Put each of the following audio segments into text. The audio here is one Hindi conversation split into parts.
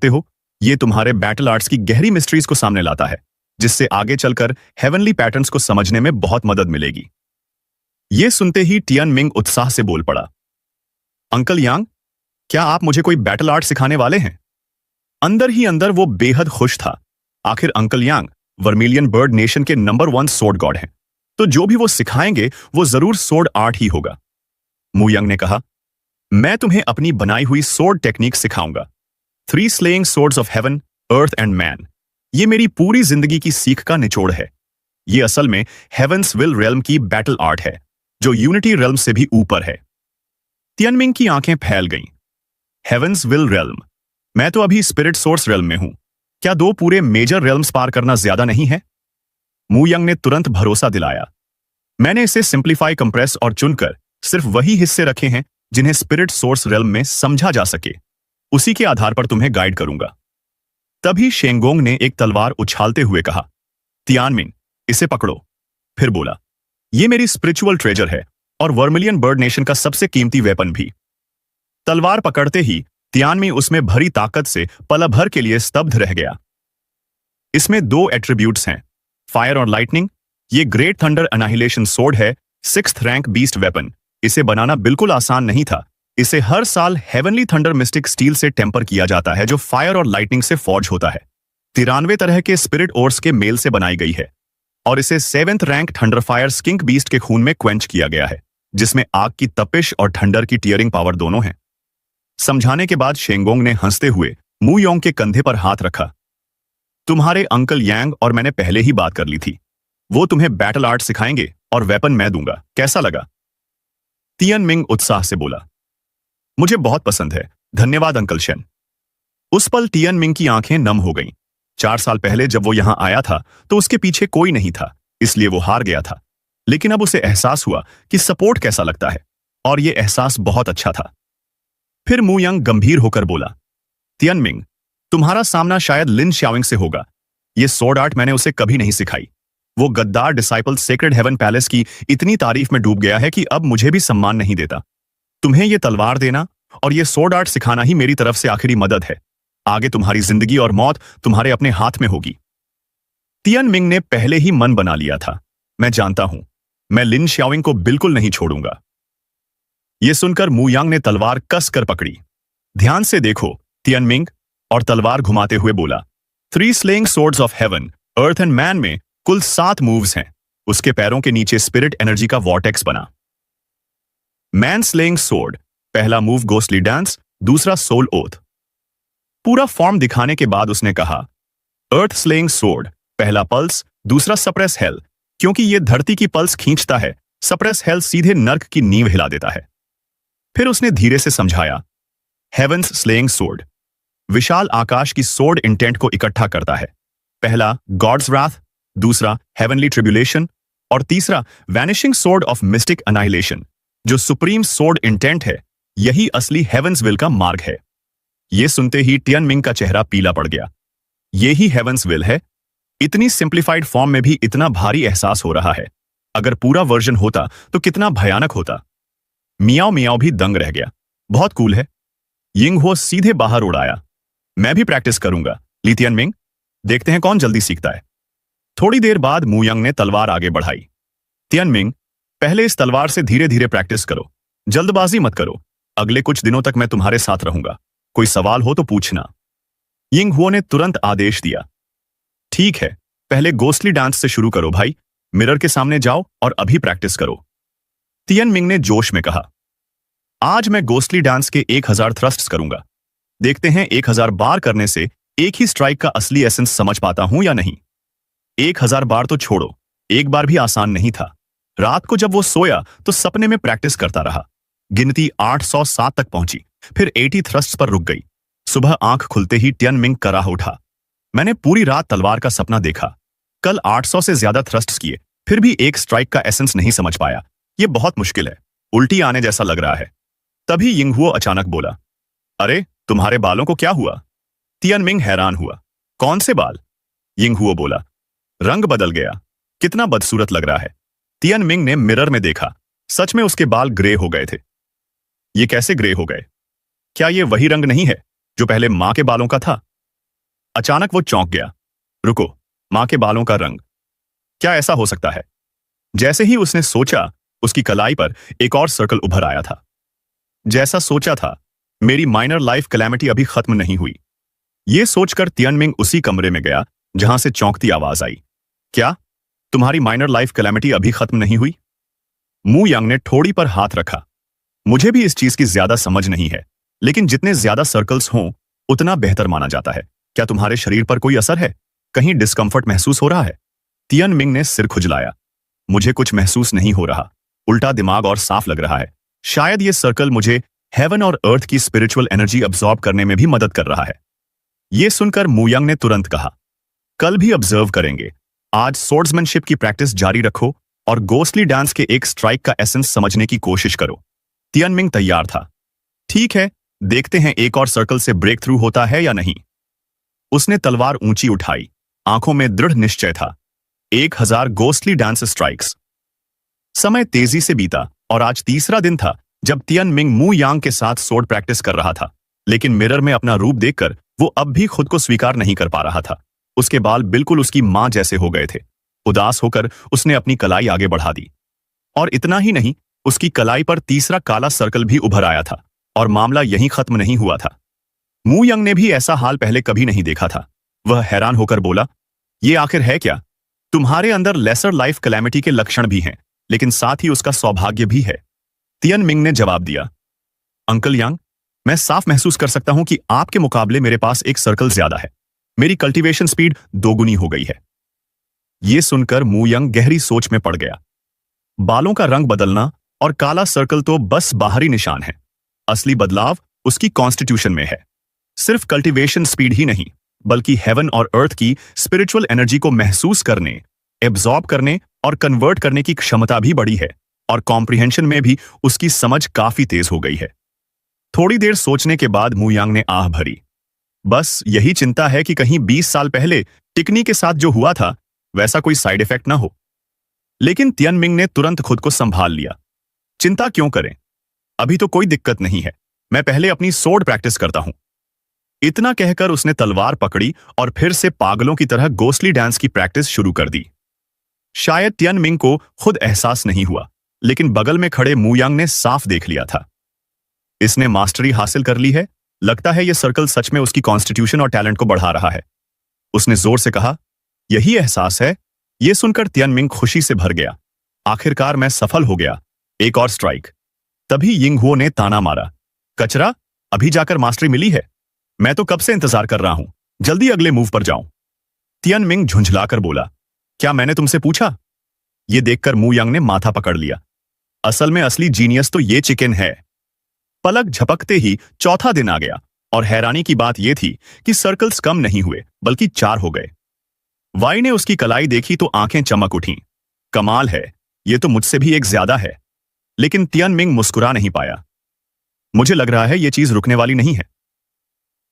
सकते हो, ये तुम्हारे बैटल आर्ट्स की गहरी मिस्ट्रीज को सामने लाता है, जिससे आगे चलकर हेवनली पैटर्न्स को समझने में बहुत मदद मिलेगी। ये सुनते ही टियन मिंग उत्साह से बोल पड़ा, अंकल यांग, क्या आप मुझे कोई बैटल आर्ट सिखाने वाले हैं? अंदर ही अंदर वो बेहद खुश था। आखिर अंकल यांग वर्मिलियन बर्ड नेशन के नंबर 1 सोर्ड गॉड हैं, तो जो भी वो सिखाएंगे वो जरूर सोर्ड आर्ट ही होगा। मु यंग ने कहा, मैं तुम्हें अपनी बनाई हुई सोर्ड टेक्निक सिखाऊंगा, 3 slaying swords of haven, earth and man. ये मेरी पूरी जिंदगी की सीख का निचोड़ है। ये असल में हेवंस विल रेल्म की बैटल आर्ट है, जो यूनिटी रेल्म से भी ऊपर है। तियनमिंग की आंखें फैल गईं। Heavens will realm? मैं तो अभी स्पिरिट सोर्स रेल्म में हूं। क्या 2 पूरे मेजर रेल्म्स पार करना ज्यादा नहीं है? मु यंग ने तुरंत भरोसा दिलाया, मैंने इसे सिंप्लीफाई, कंप्रेस और चुनकर सिर्फ वही हिस्से रखे हैं जिन्हें स्पिरिट सोर्स रेल्म में समझा जा सके। उसी के आधार पर तुम्हें गाइड करूंगा। तभी शेंगोंग ने एक तलवार उछालते हुए कहा, तियानमिंग, इसे पकड़ो। फिर बोला, यह मेरी स्पिरिचुअल ट्रेजर है और वर्मिलियन बर्ड नेशन का सबसे कीमती वेपन भी। तलवार पकड़ते ही तियानमिंग उसमें भरी ताकत से पल भर के लिए स्तब्ध रह गया। इसमें 2 एट्रीब्यूट्स हैं, फायर और लाइटनिंग। ये ग्रेट थंडर एनाहिलेशन सोर्ड है, 6th रैंक बीस्ट वेपन। इसे बनाना बिल्कुल आसान नहीं था। इसे हर साल हेवनली थंडर मिस्टिक स्टील से टेम्पर किया जाता है, जो फायर और लाइटनिंग से फॉर्ज होता है। 93 तरह के स्पिरिट ओर्स के मेल से बनाई गई है और इसे 7th रैंक थंडरफायर स्किंक बीस्ट के खून में क्वेंच किया गया है, जिसमें आग की तपिश और थंडर की टीयरिंग पावर दोनों हैं। समझाने के बाद शेंगोंग ने हंसते हुए मु योंग के कंधे पर हाथ रखा। तुम्हारे अंकल यांग और मैंने पहले ही बात कर ली थी। वो तुम्हें बैटल आर्ट सिखाएंगे और वेपन मैं दूंगा। कैसा लगा? तियनमिंग उत्साह से बोला, मुझे बहुत पसंद है, धन्यवाद अंकल शेन। उस पल तियनमिंग की आंखें नम हो गईं। 4 साल पहले जब वो यहां आया था तो उसके पीछे कोई नहीं था, इसलिए वो हार गया था। लेकिन अब उसे एहसास हुआ कि सपोर्ट कैसा लगता है, और ये एहसास बहुत अच्छा था। फिर मु यंग गंभीर होकर बोला, तियनमिंग, तुम्हारा सामना शायद लिन शाओइंग से होगा। ये सोर्ड आर्ट मैंने उसे कभी नहीं सिखाई। वो गद्दार डिसाइपल सेक्रेड हेवन पैलेस की इतनी तारीफ में डूब गया है कि अब मुझे भी सम्मान नहीं देता। तुम्हें ये तलवार देना और ये सोर्ड आर्ट सिखाना ही मेरी तरफ से आखिरी मदद है। आगे तुम्हारी जिंदगी और मौत तुम्हारे अपने हाथ में होगी। तियनमिंग ने पहले ही मन बना लिया था, मैं जानता हूं, मैं लिन शाओइंग को बिल्कुल नहीं छोड़ूंगा। यह सुनकर मु यांग ने तलवार कस कर पकड़ी। ध्यान से देखो, तियनमिंग, और तलवार घुमाते हुए बोला, 3 slaying swords of haven, earth and man में कुल 7 मूव्स हैं। उसके पैरों के नीचे स्पिरिट एनर्जी का वॉर्टेक्स बना। मैन स्लेइंग सोर्ड, पहला मूव गोस्टली डांस, दूसरा सोल ओथ। पूरा फॉर्म दिखाने के बाद उसने कहा, अर्थ स्लेइंग सोर्ड, पहला पल्स, दूसरा सप्रेस हेल। क्योंकि यह धरती की पल्स खींचता है, सप्रेस हेल सीधे नर्क की नींव हिला देता है। फिर उसने धीरे से समझाया, हेवंस स्लेइंग सोर्ड, विशाल आकाश की सोर्ड इंटेंट को इकट्ठा करता है। पहला गॉड्स राथ, दूसरा हेवनली ट्रिब्यूलेशन और तीसरा vanishing sword of mistake annihilation, जो सुप्रीम सोर्ड इंटेंट है। यही असली हेवंस विल का मार्ग है। यह सुनते ही तियनमिंग का चेहरा पीला पड़ गया। यही हेवंस विल है। इतनी सिंप्लीफाइड फॉर्म में भी इतना भारी एहसास हो रहा है। अगर पूरा वर्जन होता तो कितना भयानक होता। मियाओ मियाओ भी दंग रह गया। बहुत कूल है। यिंगहो सीधे बाहर उड़ाया। मैं भी प्रैक्टिस करूंगा, ली तियनमिंग, देखते हैं कौन जल्दी सीखता है। थोड़ी देर बाद मु यंग ने तलवार आगे बढ़ाई। तियनमिंग, पहले इस तलवार से धीरे धीरे प्रैक्टिस करो, जल्दबाजी मत करो। अगले कुछ दिनों तक मैं तुम्हारे साथ रहूंगा, कोई सवाल हो तो पूछना। यिंगहो ने तुरंत आदेश दिया। ठीक है, पहले गोस्टली डांस से शुरू करो भाई। मिरर के सामने जाओ और अभी प्रैक्टिस करो। तियनमिंग ने जोश में कहा, आज मैं गोस्टली डांस के 1000 थ्रस्ट्स करूंगा। देखते हैं 1000 बार करने से एक ही स्ट्राइक का असली एसेंस समझ पाता हूं या नहीं। 1000 बार तो छोड़ो, एक बार भी आसान नहीं था। रात को जब वो सोया तो सपने में प्रैक्टिस करता रहा। गिनती 807 तक पहुंची, फिर 80 थ्रस्ट्स पर रुक गई। सुबह आंख खुलते ही तियनमिंग कराह उठा। मैंने पूरी रात तलवार का सपना देखा। कल 800 से ज्यादा थ्रस्ट्स किए, फिर भी एक स्ट्राइक का एसेंस नहीं समझ पाया। ये बहुत मुश्किल है, उल्टी आने जैसा लग रहा है। तभी यिंगहुओ अचानक बोला, अरे तुम्हारे बालों को क्या हुआ? तियनमिंग हैरान हुआ। कौन से बाल? यिंगहुओ बोला, रंग बदल गया, कितना बदसूरत लग रहा है। तियनमिंग ने मिरर में देखा, सच में उसके बाल ग्रे हो गए थे। ये कैसे ग्रे हो गए? क्या ये वही रंग नहीं है जो पहले मां के बालों का था? अचानक वो चौंक गया। रुको, मां के बालों का रंग, क्या ऐसा हो सकता है? जैसे ही उसने सोचा, उसकी कलाई पर एक और सर्कल उभर आया था। जैसा सोचा था, मेरी माइनर लाइफ कैलेमिटी अभी खत्म नहीं हुई। यह सोचकर तियनमिंग उसी कमरे में गया जहां से चौंकती आवाज आई। क्या तुम्हारी माइनर लाइफ कैलेमिटी अभी खत्म नहीं हुई? मू यांग ने ठोड़ी पर हाथ रखा। मुझे भी इस चीज की ज्यादा समझ नहीं है, लेकिन जितने ज्यादा सर्कल्स हों उतना बेहतर माना जाता है। क्या तुम्हारे शरीर पर कोई असर है? कहीं डिस्कंफर्ट महसूस हो रहा है? तियनमिंग ने सिर खुजलाया। मुझे कुछ महसूस नहीं हो रहा, उल्टा दिमाग और साफ लग रहा है। शायद ये सर्कल मुझे हेवन और अर्थ की स्पिरिचुअल एनर्जी अब्सॉर्ब करने में भी मदद कर रहा है। यह सुनकर मू यांग ने तुरंत कहा, कल भी ऑब्जर्व करेंगे। आज स्वॉर्ड्समैनशिप की प्रैक्टिस जारी रखो और गोस्टली डांस के एक स्ट्राइक का एसेंस समझने की कोशिश करो। तियनमिंग तैयार था। ठीक है, देखते हैं एक और सर्कल से ब्रेक थ्रू होता है या नहीं। उसने तलवार ऊंची उठाई, आंखों में दृढ़ निश्चय था। 1000 गोस्टली डांस स्ट्राइक्स। समय तेजी से बीता और आज तीसरा दिन था जब तियनमिंग मू यांग के साथ स्वॉर्ड प्रैक्टिस कर रहा था, लेकिन मिरर में अपना रूप देखकर वो अब भी खुद को स्वीकार नहीं कर पा रहा था। उसके बाल बिल्कुल उसकी मां जैसे हो गए थे। उदास होकर उसने अपनी कलाई आगे बढ़ा दी। और इतना ही नहीं, उसकी कलाई पर तीसरा काला सर्कल भी उभर आया था और मामला यहीं खत्म नहीं हुआ था। मू यांग ने भी ऐसा हाल पहले कभी नहीं देखा था। वह हैरान होकर बोला, ये आखिर है क्या? तुम्हारे अंदर लेसर लाइफ कैलेमिटी के लक्षण भी हैं, लेकिन साथ ही उसका सौभाग्य भी है। तियनमिंग ने जवाब दिया, अंकल यांग, मैं साफ महसूस कर सकता हूं कि आपके मुकाबले मेरे पास एक सर्कल ज्यादा है। मेरी कल्टीवेशन स्पीड दोगुनी हो गई है। यह सुनकर मू यांग गहरी सोच में पड़ गया। बालों का रंग बदलना और काला सर्कल तो बस बाहरी निशान है। असली बदलाव उसकी कॉन्स्टिट्यूशन में है। सिर्फ कल्टीवेशन स्पीड ही नहीं, बल्कि हेवन और अर्थ की स्पिरिचुअल एनर्जी को महसूस करने, एब्जॉर्ब करने और कन्वर्ट करने की क्षमता भी बढ़ी है और कॉम्प्रिहेंशन में भी उसकी समझ काफी तेज हो गई है। थोड़ी देर सोचने के बाद मू यांग ने आह भरी। बस यही चिंता है कि कहीं 20 साल पहले टिकनी के साथ जो हुआ था वैसा कोई साइड इफेक्ट ना हो। लेकिन तियनमिंग ने तुरंत खुद को संभाल लिया। चिंता क्यों करें? अभी तो कोई दिक्कत नहीं है। मैं पहले अपनी स्वॉर्ड प्रैक्टिस करता हूं। इतना कहकर उसने तलवार पकड़ी और फिर से पागलों की तरह गोस्टली डांस की प्रैक्टिस शुरू कर दी। शायद तियनमिंग को खुद एहसास नहीं हुआ, लेकिन बगल में खड़े मू यांग ने साफ देख लिया था। इसने मास्टरी हासिल कर ली है। लगता है यह सर्कल सच में उसकी कॉन्स्टिट्यूशन और टैलेंट को बढ़ा रहा है। उसने जोर से कहा, यही एहसास है? यह सुनकर तियनमिंग खुशी से भर गया। आखिरकार मैं सफल हो गया। एक और स्ट्राइक। तभी यिंग हुओ ने ताना मारा, कचरा, अभी जाकर मास्टरी मिली है? मैं तो कब से इंतजार कर रहा हूं। जल्दी अगले मूव पर जाऊं। तियनमिंग झुंझलाकर बोला, क्या मैंने तुमसे पूछा? यह देखकर मू यांग ने माथा पकड़ लिया। असल में असली जीनियस तो ये चिकन है। पलक झपकते ही चौथा दिन आ गया और हैरानी की बात यह थी कि सर्कल्स कम नहीं हुए बल्कि 4 हो गए। वाई ने उसकी कलाई देखी तो आंखें चमक उठीं। कमाल है, यह तो मुझसे भी एक ज्यादा है। लेकिन तियनमिंग मुस्कुरा नहीं पाया। मुझे लग रहा है यह चीज रुकने वाली नहीं है।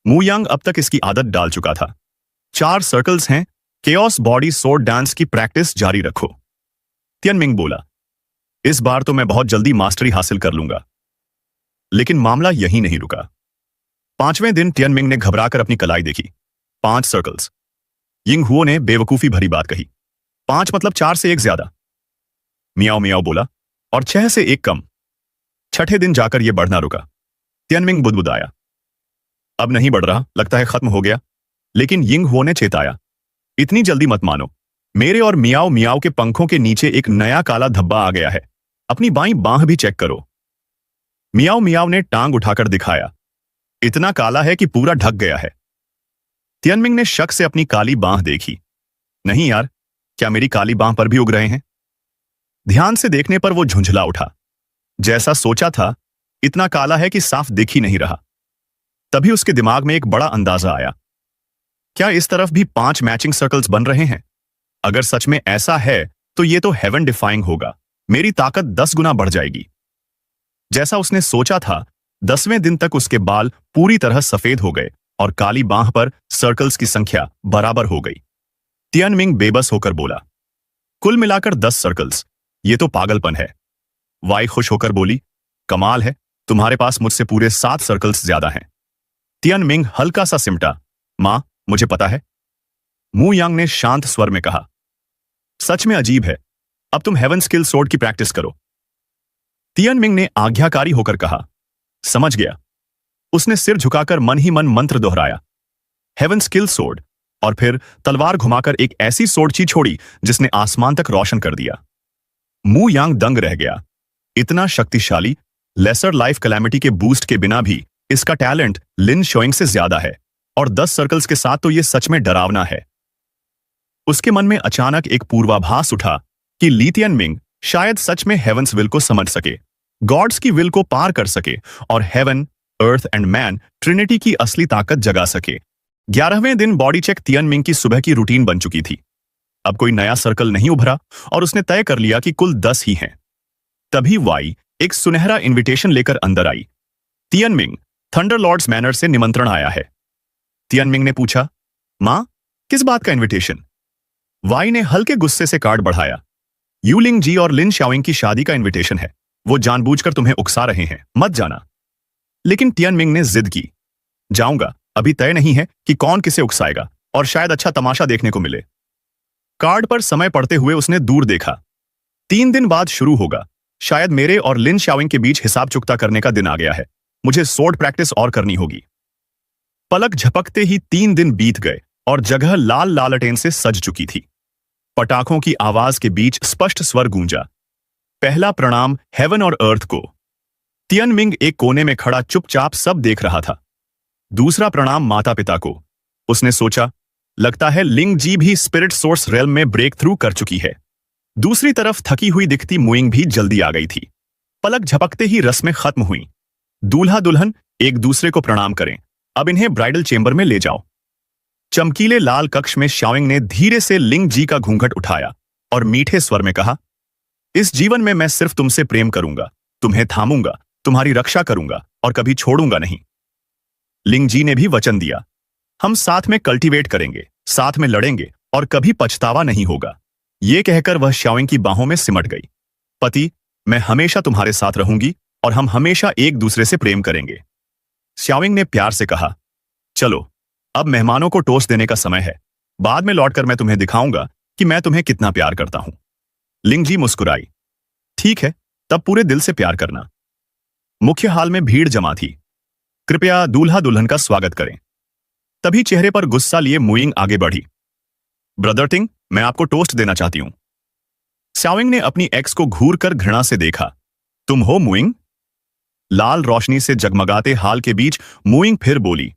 मू यांग अब तक इसकी आदत डाल चुका था। 4 सर्कल्स हैं, केओस बॉडी स्वॉर्ड डांस की प्रैक्टिस जारी रखो। तियनमिंग बोला, इस बार तो मैं बहुत जल्दी मास्टरी हासिल कर लूंगा। लेकिन मामला यहीं नहीं रुका। 5वें दिन तियनमिंग ने घबराकर अपनी कलाई देखी। 5 सर्कल्स। यिंग हुओ ने बेवकूफी भरी बात कही, 5 मतलब 4 से 1 ज्यादा। मियाओ मियाओ बोला, और 6 से 1 कम। 6ठे दिन जाकर यह बढ़ना रुका। तियनमिंग बुदबुदाया, अब नहीं बढ़ रहा, लगता है खत्म हो गया। लेकिन यिंग हुओ ने चेताया, इतनी जल्दी मत मानो। मेरे और मियाओ मियाओ के पंखों के नीचे एक नया काला धब्बा आ गया है। अपनी बाईं बांह भी चेक करो। मियाओ मियाओ ने टांग उठाकर दिखाया, इतना काला है कि पूरा ढक गया है। तियनमिंग ने शक से अपनी काली बांह देखी। नहीं यार, क्या मेरी काली बांह पर भी उग रहे हैं? ध्यान से देखने पर वो झुंझला उठा। जैसा सोचा था, इतना काला है कि साफ दिख ही नहीं रहा। तभी उसके दिमाग में एक बड़ा अंदाजा आया। क्या इस तरफ भी 5 मैचिंग सर्कल्स बन रहे हैं? अगर सच में ऐसा है तो ये तो हेवन डिफाइंग होगा। मेरी ताकत 10 गुना बढ़ जाएगी। जैसा उसने सोचा था, 10वें दिन तक उसके बाल पूरी तरह सफेद हो गए और काली बांह पर सर्कल्स की संख्या बराबर हो गई। तियनमिंग बेबस होकर बोला, कुल मिलाकर 10 सर्कल्स। ये तो पागलपन है। वाई खुश होकर बोली, कमाल है, तुम्हारे पास मुझसे पूरे 7 सर्कल्स ज्यादा हैं। तियनमिंग हल्का सा सिमटा, मां, मुझे पता है, मू यांग ने शांत स्वर में कहा। सच में अजीब है। अब तुम हेवन स्किल सोर्ड की प्रैक्टिस करो। तियन मिंग ने आज्ञाकारी होकर कहा। समझ गया। उसने सिर झुकाकर मन ही मन मंत्र दोहराया, हेवन स्किल सोर्ड, और फिर तलवार घुमाकर एक ऐसी सोर्ड ची छोड़ी जिसने आसमान तक रोशन कर दिया। मू यांग दंग रह गया। इतना शक्तिशाली, लेसर लाइफ कैलेमिटी के बूस्ट के बिना भी इसका टैलेंट लिन शोइंग से ज्यादा है, और 10 सर्कल्स के साथ तो यह सच में डरावना है। उसके मन में अचानक एक पूर्वाभास उठा कि ली तियन मिंग शायद सच में हेवंस विल को समझ सके, गॉड्स की विल को पार कर सके और heaven, earth and man trinity की असली ताकत जगा सके। 11वें दिन बॉडी चेक तियन मिंग की सुबह की रूटीन बन चुकी थी। अब कोई नया सर्कल नहीं उभरा और उसने तय कर लिया कि कुल 10 ही हैं। तभी वाई एक सुनहरा इनविटेशन लेकर अंदर आई। Teeyan Ming, thunder Lord's manner से निमंत्रण आया है। तियन मिंग ने पूछा, मां, किस बात का इनविटेशन? वाई ने हल्के गुस्से से कार्ड बढ़ाया। यूलिंग जी और लिन शाओइंग की शादी का इनविटेशन है। वो जानबूझकर तुम्हें उकसा रहे हैं, मत जाना। लेकिन तियन मिंग ने जिद की, जाऊंगा, अभी तय नहीं है कि कौन किसे उकसाएगा और शायद अच्छा तमाशा देखने को मिले। कार्ड पर समय पड़ते हुए उसने दूर देखा। 3 दिन बाद शुरू होगा। शायद मेरे और लिन शाओइंग के बीच हिसाब चुकता करने का दिन आ गया है। मुझे सोर्ड प्रैक्टिस और करनी होगी। पलक झपकते ही 3 दिन बीत गए और जगह लाल लालटेन से सज चुकी थी। पटाखों की आवाज के बीच स्पष्ट स्वर गूंजा, पहला प्रणाम हेवन और अर्थ को। तियन मिंग एक कोने में खड़ा चुपचाप सब देख रहा था। दूसरा प्रणाम माता पिता को। उसने सोचा, लगता है लिंग जी भी स्पिरिट सोर्स रेल्म में ब्रेक थ्रू कर चुकी है। दूसरी तरफ थकी हुई दिखती मुइंग भी जल्दी आ गई थी। पलक झपकते ही रस्में खत्म हुई। दूल्हा दुल्हन एक दूसरे को प्रणाम करें। अब इन्हें ब्राइडल चेंबर में ले जाओ। चमकीले लाल कक्ष में शाओइंग ने धीरे से लिंग जी का घूंघट उठाया और मीठे स्वर में कहा, इस जीवन में मैं सिर्फ तुमसे प्रेम करूंगा, तुम्हें थामूंगा, तुम्हारी रक्षा करूंगा और कभी छोड़ूंगा नहीं। लिंग जी ने भी वचन दिया, हम साथ में कल्टीवेट करेंगे, साथ में लड़ेंगे और कभी पछतावा नहीं होगा। ये कहकर वह शाओइंग की बाहों में सिमट गई। पति, मैं हमेशा तुम्हारे साथ रहूंगी और हम हमेशा एक दूसरे से प्रेम करेंगे। शाओइंग ने प्यार से कहा, चलो अब मेहमानों को टोस्ट देने का समय है। बाद में लौटकर मैं तुम्हें दिखाऊंगा कि मैं तुम्हें कितना प्यार करता हूं। लिंग जी मुस्कुराई, ठीक है, तब पूरे दिल से प्यार करना। मुख्य हाल में भीड़ जमा थी। कृपया दूल्हा दुल्हन का स्वागत करें। तभी चेहरे पर गुस्सा लिए मुइंग आगे बढ़ी। ब्रदर टिंग, मैं आपको टोस्ट देना चाहती हूं। शाओइंग ने अपनी एक्स को घूर कर घृणा से देखा। तुम हो मुइंग? लाल रोशनी से जगमगाते हाल के बीच मुइंग फिर बोली,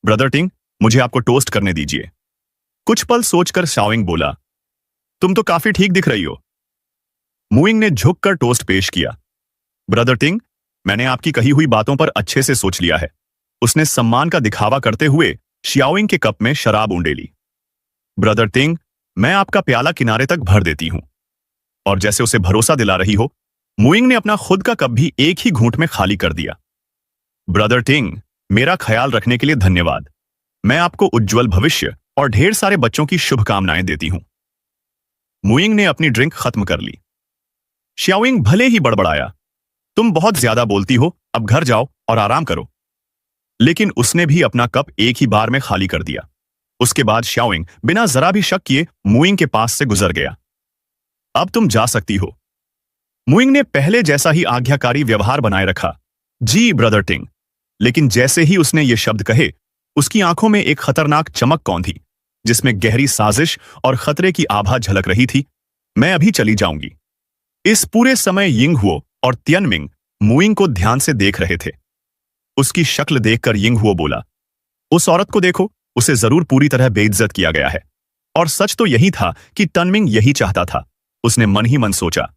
ब्रदर टिंग, मुझे आपको टोस्ट करने दीजिए। कुछ पल सोचकर शाओइंग बोला, तुम तो काफी ठीक दिख रही हो। मुइंग ने झुककर टोस्ट पेश किया। ब्रदर टिंग, मैंने आपकी कही हुई बातों पर अच्छे से सोच लिया है। उसने सम्मान का दिखावा करते हुए शाओइंग के कप में शराब उंडेली। ब्रदर टिंग, मैं आपका प्याला किनारे तक भर देती हूं। और जैसे उसे भरोसा दिला रही हो, मुइंग ने अपना खुद का कप भी एक ही घूंट में खाली कर दिया। ब्रदर टिंग, मेरा ख्याल रखने के लिए धन्यवाद। मैं आपको उज्जवल भविष्य और ढेर सारे बच्चों की शुभकामनाएं देती हूं। मुइंग ने अपनी ड्रिंक खत्म कर ली। शाओइंग भले ही बड़बड़ाया, तुम बहुत ज्यादा बोलती हो, अब घर जाओ और आराम करो। लेकिन उसने भी अपना कप एक ही बार में खाली कर दिया। उसके बाद शाओइंग बिना जरा भी शक किए मुइंग के पास से गुजर गया। अब तुम जा सकती हो। मुइंग ने पहले जैसा ही आज्ञाकारी व्यवहार बनाए रखा। जी ब्रदर टिंग। लेकिन जैसे ही उसने ये शब्द कहे, उसकी आंखों में एक खतरनाक चमक कौन थी, जिसमें गहरी साजिश और खतरे की आभा झलक रही थी। मैं अभी चली जाऊंगी। इस पूरे समय यिंग हुओ और तियन मिंग मुइंग को ध्यान से देख रहे थे। उसकी शक्ल देखकर यिंग हुओ बोला, उस औरत को देखो, उसे जरूर पूरी तरह बेइज्जत किया गया है। और सच तो यही था कि तनमिंग यही चाहता था। उसने मन ही मन सोचा,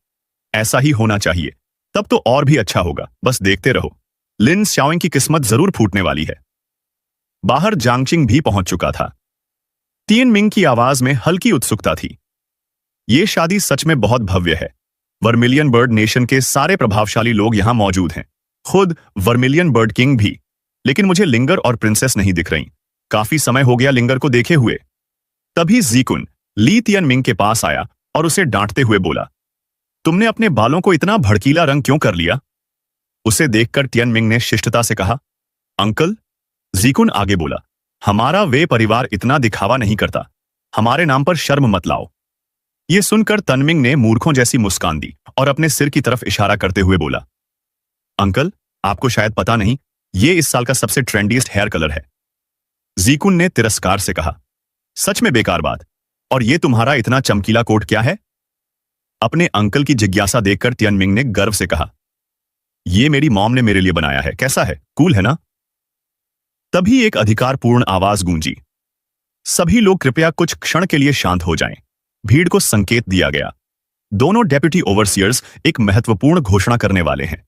ऐसा ही होना चाहिए, तब तो और भी अच्छा होगा, बस देखते रहो। लिन शाओइंग की किस्मत जरूर फूटने वाली है। बाहर जांगचिंग भी पहुंच चुका था। तियन मिंग की आवाज में हल्की उत्सुकता थी। ये शादी सच में बहुत भव्य है। वर्मिलियन बर्ड नेशन के सारे प्रभावशाली लोग यहां मौजूद हैं, खुद वर्मिलियन बर्ड किंग भी। लेकिन मुझे लिंगर और प्रिंसेस नहीं दिख रही। काफी समय हो गया लिंगर को देखे हुए। तभी जीकुन ली तियन मिंग के पास आया और उसे डांटते हुए बोला, तुमने अपने बालों को इतना भड़कीला रंग क्यों कर लिया? उसे देखकर तियन मिंग ने शिष्टता से कहा, अंकल। जीकुन आगे बोला, हमारा वे परिवार इतना दिखावा नहीं करता। हमारे नाम पर शर्म मत लाओ। ये सुनकर तनमिंग ने मूर्खों जैसी मुस्कान दी और अपने सिर की तरफ इशारा करते हुए बोला, अंकल, आपको शायद पता नहीं, ये इस साल का सबसे ट्रेंडीस्ट हेयर कलर है। जीकुन ने तिरस्कार से कहा, सच में बेकार बात। और ये तुम्हारा इतना चमकीला कोट क्या है? अपने अंकल की जिज्ञासा देखकर तियनमिंग ने गर्व से कहा, ये मेरी मॉम ने मेरे लिए बनाया है। कैसा है? कूल है ना? तभी एक अधिकारपूर्ण आवाज गूंजी, सभी लोग कृपया कुछ क्षण के लिए शांत हो जाएं। भीड़ को संकेत दिया गया। दोनों डेप्यूटी ओवरसियर्स एक महत्वपूर्ण घोषणा करने वाले हैं।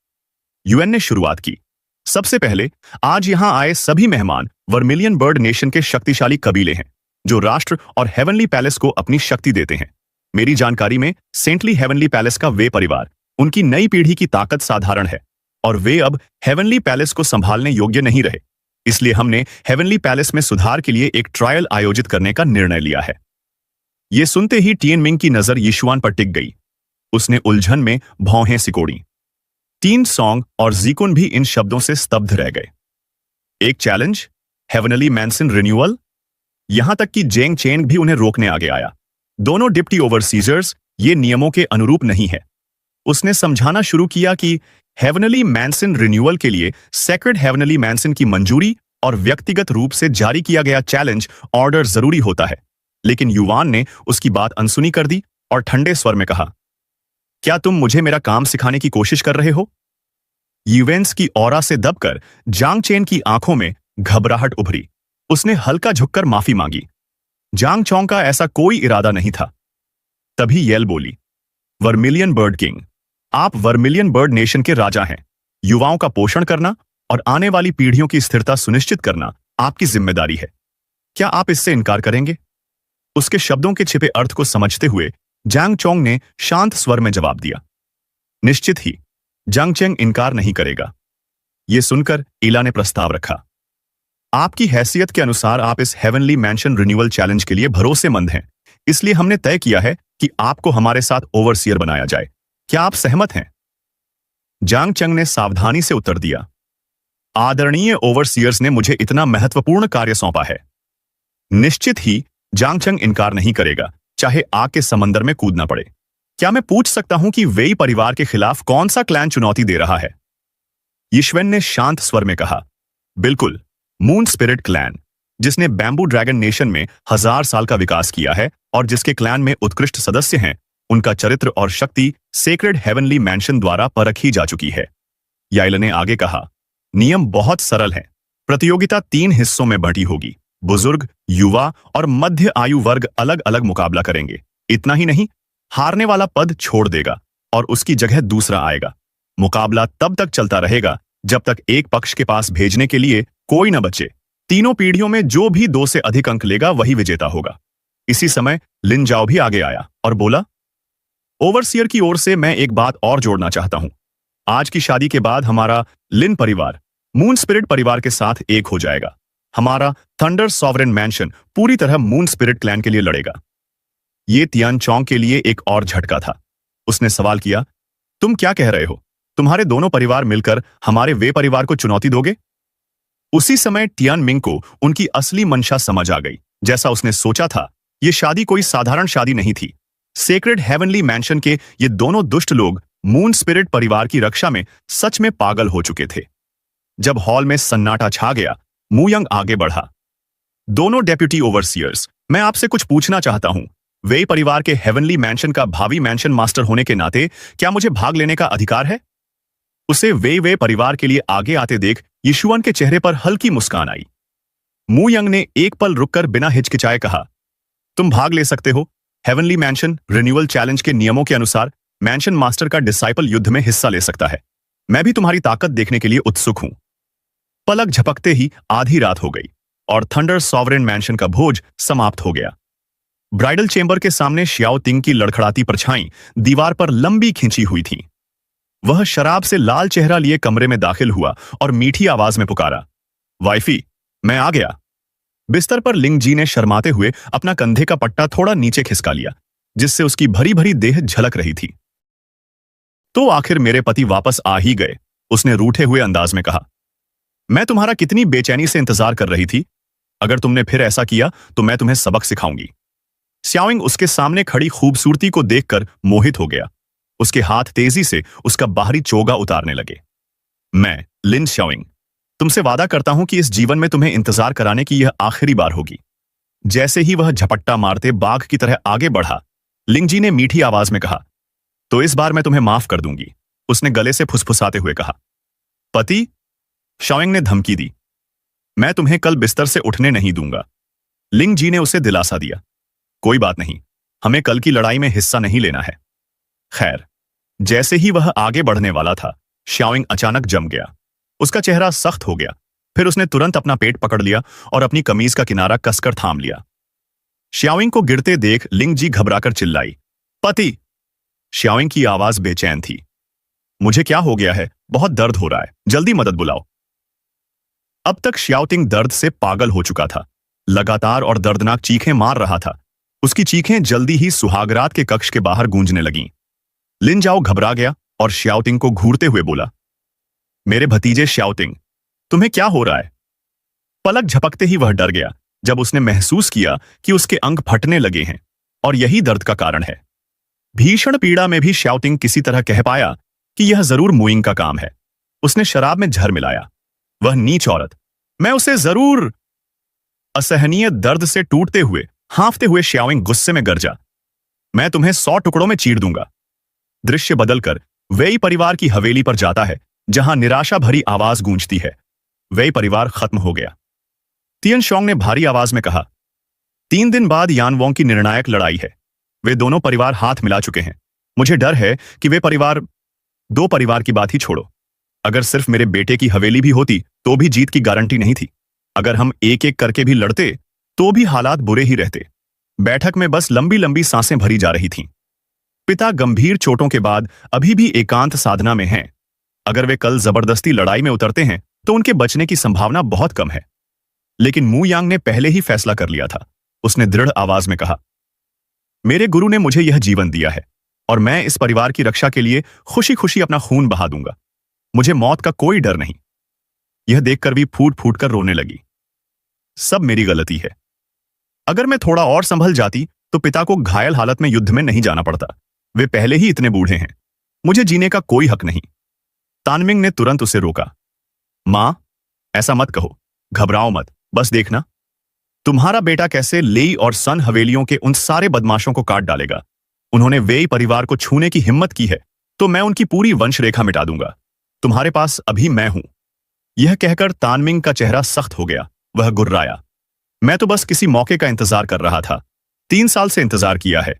यूएन ने शुरुआत की। सबसे पहले, आज यहां आए सभी मेहमान वर्मिलियन बर्ड नेशन के शक्तिशाली कबीले हैं, जो राष्ट्र और हेवनली पैलेस को अपनी शक्ति देते हैं। मेरी जानकारी में सेंटली हेवनली पैलेस का वे परिवार, उनकी नई पीढ़ी की ताकत साधारण है और वे अब हेवनली पैलेस को संभालने योग्य नहीं रहे। इसलिए हमने हेवनली पैलेस में सुधार के लिए एक ट्रायल आयोजित करने का निर्णय लिया है। यह सुनते ही टियनमिंग की नजर यीशुआन पर टिक गई। उसने उलझन में भौहें सिकोड़ी। टीन सॉन्ग और जीकुन भी इन शब्दों से स्तब्ध रह गए। एक चैलेंज, हेवनली मैंसन रिन्यूअल। यहां तक कि जेंग चेंग भी उन्हें रोकने आगे आया। दोनों डिप्टी ओवरसीजर्स ये नियमों के अनुरूप नहीं है। उसने समझाना शुरू किया कि हेवनली मैंसन रिन्यूअल के लिए सेक्रेड हेवनली मैंसन की मंजूरी और व्यक्तिगत रूप से जारी किया गया चैलेंज ऑर्डर जरूरी होता है। लेकिन युवान ने उसकी बात अनसुनी कर दी और ठंडे स्वर में कहा, क्या तुम मुझे मेरा काम सिखाने की कोशिश कर रहे हो? यूवेंस की ऑरा से दबकर जांग चेन की आंखों में घबराहट उभरी। उसने हल्का झुककर माफी मांगी। जांग चोंग का ऐसा कोई इरादा नहीं था। तभी येल बोली, वर्मिलियन बर्ड किंग, आप वर्मिलियन बर्ड नेशन के राजा हैं। युवाओं का पोषण करना और आने वाली पीढ़ियों की स्थिरता सुनिश्चित करना आपकी जिम्मेदारी है। क्या आप इससे इनकार करेंगे? उसके शब्दों के छिपे अर्थ को समझते हुए जांग चोंग ने शांत स्वर में जवाब दिया, निश्चित ही, जांग चेंग इनकार नहीं करेगा। यह सुनकर इला ने प्रस्ताव रखा, आपकी हैसियत के अनुसार आप इस हेवनली मैंशन रिन्यूअल चैलेंज के लिए भरोसेमंद हैं, इसलिए हमने तय किया है कि आपको हमारे साथ ओवरसियर बनाया जाए। क्या आप सहमत हैं? जांग चंग ने सावधानी से उत्तर दिया, आदरणीय ओवरसियर्स ने मुझे इतना महत्वपूर्ण कार्य सौंपा है। निश्चित ही जांग चंग इनकार नहीं करेगा, चाहे आग के समंदर में कूदना पड़े। क्या मैं पूछ सकता हूं कि वेई परिवार के खिलाफ कौन सा क्लैन चुनौती दे रहा है? यीशुएन ने शांत स्वर में कहा, बिल्कुल, मून स्पिरिट क्लैन, जिसने बैम्बू ड्रैगन नेशन में 1000 साल का विकास किया है और जिसके क्लैन में उत्कृष्ट सदस्य हैं। उनका चरित्र और शक्ति सेक्रेड हेवनली मैंशन द्वारा परखी जा चुकी है। याइल ने आगे कहा, नियम बहुत सरल है। प्रतियोगिता 3 हिस्सों में बंटी होगी। बुजुर्ग, युवा और मध्य आयु वर्ग अलग अलग मुकाबला करेंगे। इतना ही नहीं, हारने वाला पद छोड़ देगा और उसकी जगह दूसरा आएगा। मुकाबला तब तक चलता रहेगा जब तक एक पक्ष के पास भेजने के लिए कोई न बचे। तीनों पीढ़ियों में जो भी 2 से अधिक अंक लेगा वही विजेता होगा। इसी समय लिन जाओ भी आगे आया और बोला, ओवरसियर की ओर से मैं एक बात और जोड़ना चाहता हूं। आज की शादी के बाद हमारा लिन परिवार मून स्पिरिट परिवार के साथ एक हो जाएगा। हमारा थंडर सॉवरेन मैंशन पूरी तरह मून स्पिरिट क्लैन के लिए लड़ेगा। यह तियान चोंग के लिए एक और झटका था। उसने सवाल किया, तुम क्या कह रहे हो? तुम्हारे दोनों परिवार मिलकर हमारे वे परिवार को चुनौती दोगे? उसी समय टियानमिंग को उनकी असली मंशा समझ आ गई। जैसा उसने सोचा था, यह शादी कोई साधारण शादी नहीं थी। सेक्रेड हेवनली मैंशन के ये दोनों दुष्ट लोग मून स्पिरिट परिवार की रक्षा में सच में पागल हो चुके थे। जब हॉल में सन्नाटा छा गया, मूयंग आगे बढ़ा, दोनों डेप्यूटी ओवरसियर्स, मैं आपसे कुछ पूछना चाहता हूं। वे परिवार के हेवनली मैंशन का भावी मैंशन मास्टर होने के नाते क्या मुझे भाग लेने का अधिकार है? उसे वे परिवार के लिए आगे आते देख यीशुआन के चेहरे पर हल्की मुस्कान आई। मूयंग ने एक पल रुककर बिना हिचकिचाए कहा, तुम भाग ले सकते हो। हेवनली मैंशन रिन्यूअल चैलेंज के नियमों के अनुसार मैंशन मास्टर का डिसाइपल युद्ध में हिस्सा ले सकता है। मैं भी तुम्हारी ताकत देखने के लिए उत्सुक हूं। पलक झपकते ही आधी रात हो गई और थंडर सॉवरेन मैंशन का भोज समाप्त हो गया। ब्राइडल चेंबर के सामने श्याओ तिंग की लड़खड़ाती परछाई दीवार पर लंबी खींची हुई थी। वह शराब से लाल चेहरा लिए कमरे में दाखिल हुआ और मीठी आवाज में पुकारा, वाइफी, मैं आ गया। बिस्तर पर लिंग जी ने शर्माते हुए अपना कंधे का पट्टा थोड़ा नीचे खिसका लिया, जिससे उसकी भरी भरी देह झलक रही थी। तो आखिर मेरे पति वापस आ ही गए, उसने रूठे हुए अंदाज में कहा। मैं तुम्हारा कितनी बेचैनी से इंतजार कर रही थी। अगर तुमने फिर ऐसा किया तो मैं तुम्हें सबक सिखाऊंगी। श्याओइंग उसके सामने खड़ी खूबसूरती को देखकर मोहित हो गया। उसके हाथ तेजी से उसका बाहरी चोगा उतारने लगे। मैं लिन श्याओइंग तुमसे वादा करता हूं कि इस जीवन में तुम्हें इंतजार कराने की यह आखिरी बार होगी। जैसे ही वह झपट्टा मारते बाघ की तरह आगे बढ़ा, लिंगजी ने मीठी आवाज में कहा, तो इस बार मैं तुम्हें माफ कर दूंगी। उसने गले से फुसफुसाते हुए कहा। पति? श्याओइंग ने धमकी दी। मैं तुम्हें कल बिस्तर से उठने नहीं दूंगा। लिंगजी ने उसे दिलासा दिया। कोई बात नहीं, हमें कल की लड़ाई में हिस्सा नहीं लेना है। खैर, जैसे ही वह आगे बढ़ने वाला था, श्याओइंग अचानक जम गया। उसका चेहरा सख्त हो गया। फिर उसने तुरंत अपना पेट पकड़ लिया और अपनी कमीज का किनारा कसकर थाम लिया। श्याओइंग को गिरते देख लिंगजी घबराकर चिल्लाई, पति! श्याओइंग की आवाज बेचैन थी। मुझे क्या हो गया है? बहुत दर्द हो रहा है, जल्दी मदद बुलाओ। अब तक श्याओटिंग दर्द से पागल हो चुका था। लगातार और दर्दनाक चीखें मार रहा था। उसकी चीखें जल्दी ही सुहागरात के कक्ष के बाहर गूंजने लगीं। लिन जाओ घबरा गया और श्याओटिंग को घूरते हुए बोला, मेरे भतीजे श्याओटिंग, तुम्हें क्या हो रहा है? पलक झपकते ही वह डर गया जब उसने महसूस किया कि उसके अंग फटने लगे हैं और यही दर्द का कारण है। भीषण पीड़ा में भी श्याओटिंग किसी तरह कह पाया कि यह जरूर मुइंग का काम है। उसने शराब में जहर मिलाया। वह नीच औरत, मैं उसे जरूर। असहनीय दर्द से टूटते हुए हांफते हुए श्याओइंग गुस्से में गरजा, मैं तुम्हें 100 टुकड़ों में चीर दूंगा। दृश्य बदलकर वेई परिवार की हवेली पर जाता है, जहां निराशा भरी आवाज गूंजती है। वेई परिवार खत्म हो गया। तियन शोंग ने भारी आवाज में कहा, 3 दिन बाद यानवोंग की निर्णायक लड़ाई है। वे दोनों परिवार हाथ मिला चुके हैं। मुझे डर है कि वे परिवार, 2 परिवार की बात ही छोड़ो, अगर सिर्फ मेरे बेटे की हवेली भी होती तो भी जीत की गारंटी नहीं थी। अगर हम एक एक करके भी लड़ते तो भी हालात बुरे ही रहते। बैठक में बस लंबी लंबी सांसें भरी जा रही थीं। पिता गंभीर चोटों के बाद अभी भी एकांत साधना में हैं। अगर वे कल जबरदस्ती लड़ाई में उतरते हैं तो उनके बचने की संभावना बहुत कम है। लेकिन मू यांग ने पहले ही फैसला कर लिया था। उसने दृढ़ आवाज में कहा, मेरे गुरु ने मुझे यह जीवन दिया है और मैं इस परिवार की रक्षा के लिए खुशी खुशी अपना खून बहा दूंगा। मुझे मौत का कोई डर नहीं। यह देखकर भी फूट फूट कर रोने लगी। सब मेरी गलती है। अगर मैं थोड़ा और संभल जाती तो पिता को घायल हालत में युद्ध में नहीं जाना पड़ता। वे पहले ही इतने बूढ़े हैं। मुझे जीने का कोई हक नहीं। तानमिंग ने तुरंत उसे रोका। मां, ऐसा मत कहो, घबराओ मत, बस देखना तुम्हारा बेटा कैसे लेई और सन हवेलियों के उन सारे बदमाशों को काट डालेगा। उन्होंने वेई परिवार को छूने की हिम्मत की है तो मैं उनकी पूरी वंश रेखा मिटा दूंगा। तुम्हारे पास अभी मैं हूं। यह कहकर तानमिंग का चेहरा सख्त हो गया। वह गुर्राया, मैं तो बस किसी मौके का इंतजार कर रहा था। 3 साल से इंतजार किया है।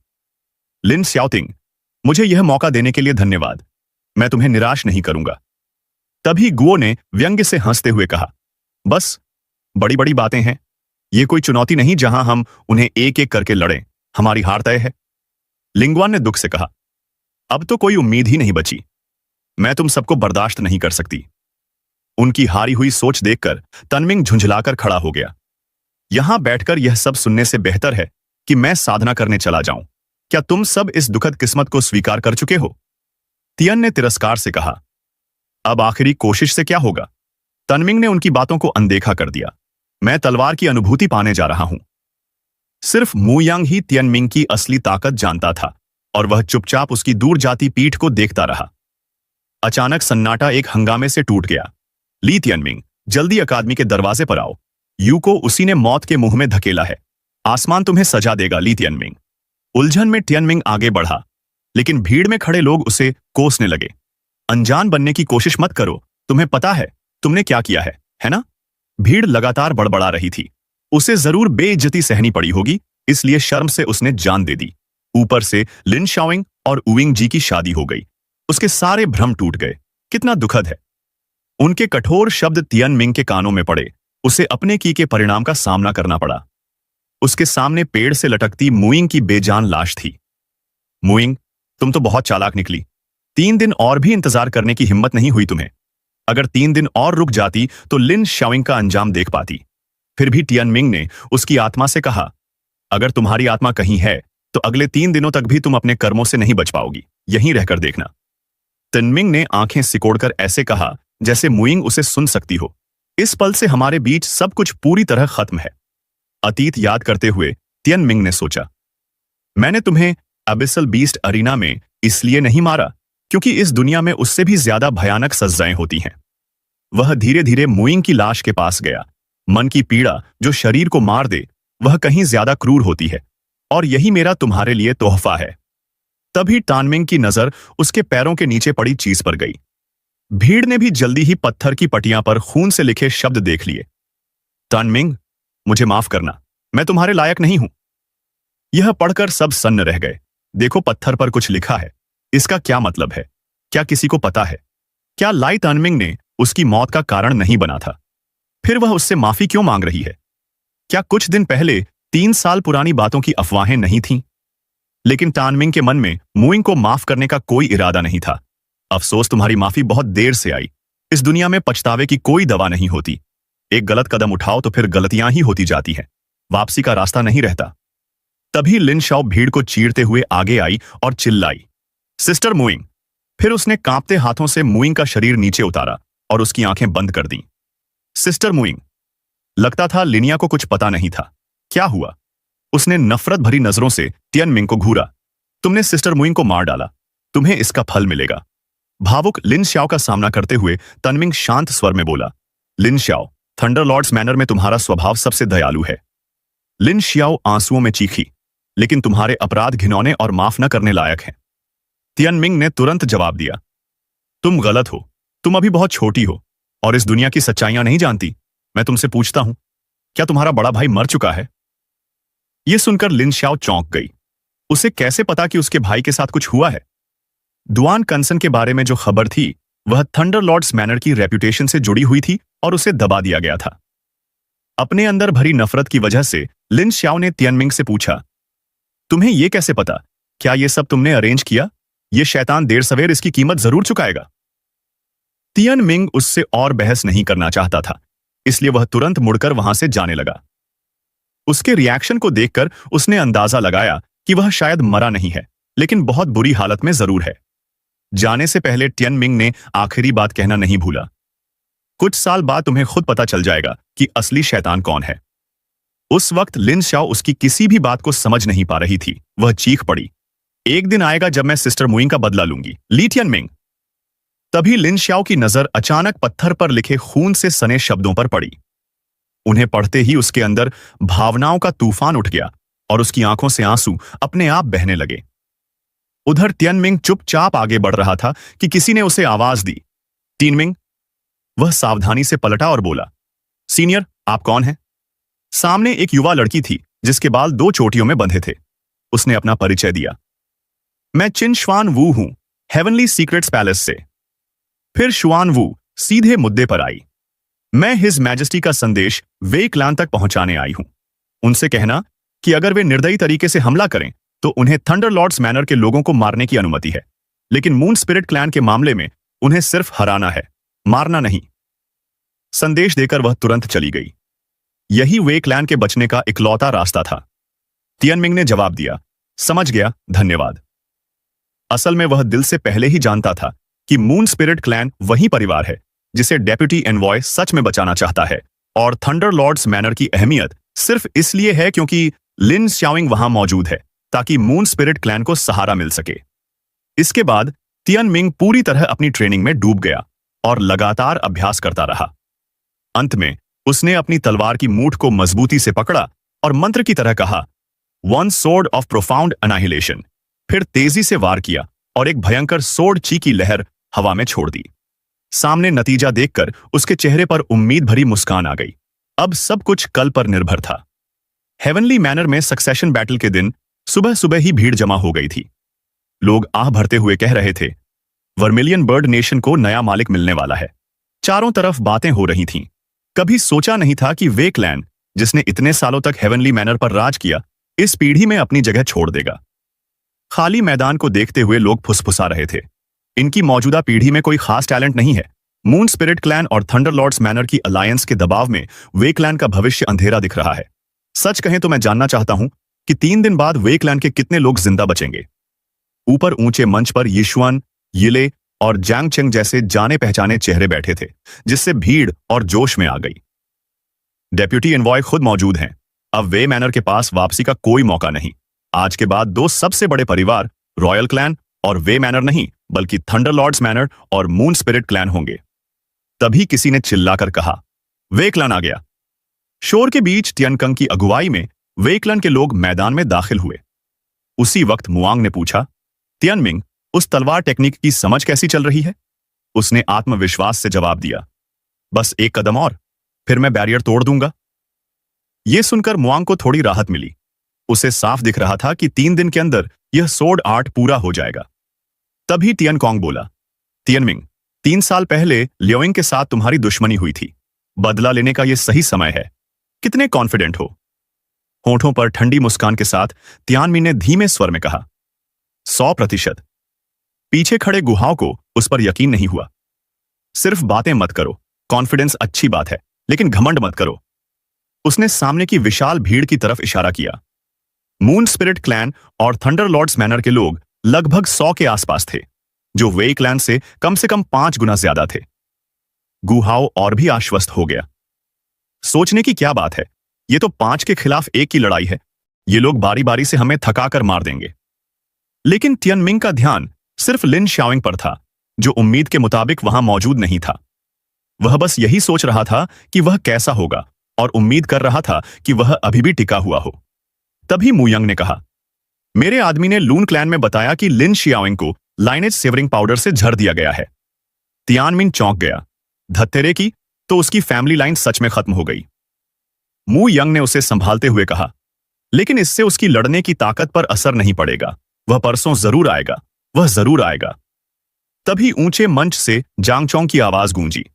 लिन श्याओटिंग, मुझे यह मौका देने के लिए धन्यवाद। मैं तुम्हें निराश नहीं करूंगा। तभी गुओ ने व्यंग्य से हंसते हुए कहा, बस बड़ी बड़ी बातें हैं। यह कोई चुनौती नहीं जहां हम उन्हें एक एक करके लड़ें। हमारी हार तय है। लिंगवान ने दुख से कहा, अब तो कोई उम्मीद ही नहीं बची। मैं तुम सबको बर्दाश्त नहीं कर सकती। उनकी हारी हुई सोच देखकर तनमिंग झुंझलाकर खड़ा हो गया। यहां बैठकर यह सब सुनने से बेहतर है कि मैं साधना करने चला जाऊं। क्या तुम सब इस दुखद किस्मत को स्वीकार कर चुके हो? तियन ने तिरस्कार से कहा, अब आखिरी कोशिश से क्या होगा? तनमिंग ने उनकी बातों को अनदेखा कर दिया। मैं तलवार की अनुभूति पाने जा रहा हूं। सिर्फ मू यांग ही तियनमिंग की असली ताकत जानता था और वह चुपचाप उसकी दूर जाती पीठ को देखता रहा। अचानक सन्नाटा एक हंगामे से टूट गया। ली तियनमिंग, जल्दी अकादमी के दरवाजे पर आओ। यू को उसी ने मौत के मुंह में धकेला है। आसमान तुम्हें सजा देगा। ली तियनमिंग। उलझन में तियनमिंग आगे बढ़ा, लेकिन भीड़ में खड़े लोग उसे कोसने लगे। अनजान बनने की कोशिश मत करो। तुम्हें पता है तुमने क्या किया है ना? भीड़ लगातार बड़बड़ा रही थी। उसे जरूर बेइज्जती सहनी पड़ी होगी, इसलिए शर्म से उसने जान दे दी। ऊपर से लिन शाओइंग और उइंग जी की शादी हो गई। उसके सारे भ्रम टूट गए। कितना दुखद है। उनके कठोर शब्द तियनमिंग के कानों में पड़े। उसे अपने की के परिणाम का सामना करना पड़ा। उसके सामने पेड़ से लटकती मुइंग की बेजान लाश थी। मुइंग, तुम तो बहुत चालाक निकली। 3 दिन और भी इंतजार करने की हिम्मत नहीं हुई तुम्हें। अगर 3 दिन और रुक जाती तो लिन शाओइंग का अंजाम देख पाती। फिर भी तियनमिंग ने उसकी आत्मा से कहा, अगर तुम्हारी आत्मा कहीं है तो अगले 3 दिनों तक भी तुम अपने कर्मों से नहीं बच पाओगी। यहीं रहकर देखना। तियनमिंग ने आंखें सिकोड़कर ऐसे कहा जैसे मुइंग उसे सुन सकती हो। इस पल से हमारे बीच सब कुछ पूरी तरह खत्म है। अतीत याद करते हुए तियन मिंग ने सोचा, मैंने तुम्हें अबिसल बीस्ट अरीना में इसलिए नहीं मारा क्योंकि इस दुनिया में उससे भी ज्यादा भयानक सजाएं होती हैं। वह धीरे धीरे मुइंग की लाश के पास गया। मन की पीड़ा जो शरीर को मार दे वह कहीं ज्यादा क्रूर होती है, और यही मेरा तुम्हारे लिए तोहफा है। तभी टानमिंग की नजर उसके पैरों के नीचे पड़ी चीज पर गई। भीड़ ने भी जल्दी ही पत्थर की पटियां पर खून से लिखे शब्द देख लिए। टानमिंग, मुझे माफ करना, मैं तुम्हारे लायक नहीं हूं। यह पढ़कर सब सन्न रह गए। देखो, पत्थर पर कुछ लिखा है। इसका क्या मतलब है? क्या किसी को पता है? क्या लाई टानमिंग ने उसकी मौत का कारण नहीं बना था? फिर वह उससे माफी क्यों मांग रही है? क्या कुछ दिन पहले 3 साल पुरानी बातों की अफवाहें नहीं थीं? लेकिन टानमिंग के मन में मुइंग को माफ करने का कोई इरादा नहीं था। अफसोस, तुम्हारी माफी बहुत देर से आई। इस दुनिया में पछतावे की कोई दवा नहीं होती। एक गलत कदम उठाओ तो फिर गलतियां ही होती जाती हैं। वापसी का रास्ता नहीं रहता। तभी लिन शाओ भीड़ को चीरते हुए आगे आई और चिल्लाई, सिस्टर मुइंग। फिर उसने कांपते हाथों से मुइंग का शरीर नीचे उतारा और उसकी आंखें बंद कर दी। सिस्टर मुइंग। लगता था लिनिया को कुछ पता नहीं था। क्या हुआ? उसने नफरत भरी नजरों से तियन मिंग को घूरा। तुमने सिस्टर मुइंग को मार डाला, तुम्हें इसका फल मिलेगा। भावुक लिन शाओ का सामना करते हुए तनमिंग शांत स्वर में बोला, लिन शाओ, थंडरलॉर्ड्स मैनर में तुम्हारा स्वभाव सबसे दयालु है। लिन शाओ आंसुओं में चीखी, लेकिन तुम्हारे अपराध घिनौने और माफ न करने लायक हैं। तियन मिंग ने तुरंत जवाब दिया, तुम गलत हो। तुम अभी बहुत छोटी हो और इस दुनिया की सच्चाइयां नहीं जानती। मैं तुमसे पूछता हूं, क्या तुम्हारा बड़ा भाई मर चुका है? यह सुनकर लिन शाओ चौंक गई। उसे कैसे पता कि उसके भाई के साथ कुछ हुआ है? दुआन कंसन के बारे में जो खबर थी वह थंडरलॉर्ड्स मैनर की रेपुटेशन से जुड़ी हुई थी और उसे दबा दिया गया था। अपने अंदर भरी नफरत की वजह से लिन शाओ ने तियन मिंग से पूछा, तुम्हें यह कैसे पता? क्या यह सब तुमने अरेंज किया? यह शैतान देर सवेर इसकी कीमत जरूर चुकाएगा। तियन मिंग उससे और बहस नहीं करना चाहता था, इसलिए वह तुरंत मुड़कर वहां से जाने लगा। उसके रिएक्शन को देखकर उसने अंदाजा लगाया कि वह शायद मरा नहीं है, लेकिन बहुत बुरी हालत में जरूर है। जाने से पहले तियन मिंग ने आखिरी बात कहना नहीं भूला, कुछ साल बाद तुम्हें खुद पता चल जाएगा कि असली शैतान कौन है। उस वक्त लिन शाओ उसकी किसी भी बात को समझ नहीं पा रही थी। वह चीख पड़ी, एक दिन आएगा जब मैं सिस्टर मुइंग का बदला लूंगी, ली तियन मिंग। तभी लिन शाओ की नजर अचानक पत्थर पर लिखे खून से सने शब्दों पर पड़ी। उन्हें पढ़ते ही उसके अंदर भावनाओं का तूफान उठ गया और उसकी आंखों से आंसू अपने आप बहने लगे। उधर तियन मिंग चुपचाप आगे बढ़ रहा था कि किसी ने उसे आवाज दी, तियन मिंग। वह सावधानी से पलटा और बोला, सीनियर, आप कौन हैं? सामने एक युवा लड़की थी जिसके बाल 2 चोटियों में बंधे थे। उसने अपना परिचय दिया, मैं चिन शुआन वू हूं, हेवनली सीक्रेट्स पैलेस से। फिर शुआन वू सीधे मुद्दे पर आई, मैं हिज मैजेस्टी का संदेश वे क्लैन तक पहुंचाने आई हूं। उनसे कहना कि अगर वे निर्दयी तरीके से हमला करें तो उन्हें थंडरलॉर्ड्स मैनर के लोगों को मारने की अनुमति है, लेकिन मून स्पिरिट क्लैन के मामले में उन्हें सिर्फ हराना है, मारना नहीं। संदेश देकर वह तुरंत चली गई। यही वे क्लैन के बचने का इकलौता रास्ता था। तियन मिंग ने जवाब दिया, समझ गया, धन्यवाद। असल में वह दिल से पहले ही जानता था कि मून स्पिरिट क्लैन वही परिवार है जिसे डेप्यूटी एनवॉय सच में बचाना चाहता है, और थंडरलॉर्ड्स मैनर की अहमियत सिर्फ इसलिए है क्योंकि लिन शाओइंग वहां मौजूद है, ताकि मून स्पिरिट क्लैन को सहारा मिल सके। इसके बाद तियन मिंग पूरी तरह अपनी ट्रेनिंग में डूब गया और लगातार अभ्यास करता रहा। अंत में उसने अपनी तलवार की मूठ को मजबूती से पकड़ा और मंत्र की तरह कहा, वन सोर्ड ऑफ प्रोफाउंड अनाहिलेशन। फिर तेजी से वार किया और एक भयंकर सोर्ड ची की लहर हवा में छोड़ दी। सामने नतीजा देखकर उसके चेहरे पर उम्मीद भरी मुस्कान आ गई। अब सब कुछ कल पर निर्भर था। हेवनली मैनर में सक्सेशन बैटल के दिन सुबह सुबह ही भीड़ जमा हो गई थी। लोग आह भरते हुए कह रहे थे, वर्मिलियन बर्ड नेशन को नया मालिक मिलने वाला है। चारों तरफ बातें हो रही थीं। कभी सोचा नहीं था कि वे क्लैन, जिसने इतने सालों तक हेवनली मैनर पर राज किया, इस पीढ़ी में अपनी जगह छोड़ देगा। खाली मैदान को देखते हुए लोग फुसफुसा रहे थे, इनकी मौजूदा पीढ़ी में कोई खास टैलेंट नहीं है। मून स्पिरिट क्लैन और थंडरलॉर्ड्स मैनर की अलायंस के दबाव में वे क्लैन का भविष्य अंधेरा दिख रहा है। सच कहें तो मैं जानना चाहता हूं कि 3 दिन बाद वे क्लैन के कितने लोग जिंदा बचेंगे। ऊपर ऊंचे मंच पर यीशुआन, यिले और जैंग चेंग जैसे जाने पहचाने चेहरे बैठे थे, जिससे भीड़ और जोश में आ गई। डेप्यूटी एनवॉय खुद मौजूद हैं अब वे मैनर के पास वापसी का कोई मौका नहीं। आज के बाद दो सबसे बड़े परिवार रॉयल क्लैन और वे मैनर नहीं बल्कि थंडरलॉर्ड्स मैनर और मून स्पिरिट क्लैन होंगे। तभी किसी ने चिल्लाकर कहा, वे क्लैन आ गया। शोर के बीच तियनकंग की अगुवाई में वे क्लैन के लोग मैदान में दाखिल हुए। उसी वक्त मुआंग ने पूछा, तियनमिंग, उस तलवार टेक्निक की समझ कैसी चल रही है? उसने आत्मविश्वास से जवाब दिया, बस एक कदम और, फिर मैं बैरियर तोड़ दूंगा। यह सुनकर मुआंग को थोड़ी राहत मिली। उसे साफ दिख रहा था कि 3 दिन के अंदर यह सोर्ड आर्ट पूरा हो जाएगा। तभी तियनकोंग बोला, तियनमिंग, 3 साल पहले लियोइंग के साथ तुम्हारी दुश्मनी हुई थी। बदला लेने का यह सही समय है। कितने कॉन्फिडेंट हो? होठों पर ठंडी मुस्कान के साथ तियानमिन ने धीमे स्वर में कहा, 100%। पीछे खड़े गुहाओं को उस पर यकीन नहीं हुआ। सिर्फ बातें मत करो, कॉन्फिडेंस अच्छी बात है, लेकिन घमंड मत करो। उसने सामने की विशाल भीड़ की तरफ इशारा किया। मून स्पिरिट क्लैन और थंडरलॉर्ड्स मैनर के लोग लगभग 100 के आसपास थे, जो वे क्लैन से कम 5 गुना ज्यादा थे। गुहाओं और भी आश्वस्त हो गया। सोचने की क्या बात है, ये तो 5 के खिलाफ 1 की लड़ाई है। ये लोग बारी बारी से हमें थकाकर मार देंगे। लेकिन तियनमिंग का ध्यान सिर्फ लिन शाओइंग पर था, जो उम्मीद के मुताबिक वहां मौजूद नहीं था। वह बस यही सोच रहा था कि वह कैसा होगा और उम्मीद कर रहा था कि वह अभी भी टिका हुआ हो। तभी मुयंग ने कहा, मेरे आदमी ने लून क्लैन में बताया कि लिन शियाओइंग को लाइनेज सेवरिंग पाउडर से झड़ दिया गया है। तियानमिन चौंक गया। धत्तेरे की, तो उसकी फैमिली लाइन सच में खत्म हो गई। मू यंग ने उसे संभालते हुए कहा, लेकिन इससे उसकी लड़ने की ताकत पर असर नहीं पड़ेगा। वह परसों जरूर आएगा, वह जरूर आएगा। तभी ऊंचे मंच से जांगचोंग की आवाज गूंजी,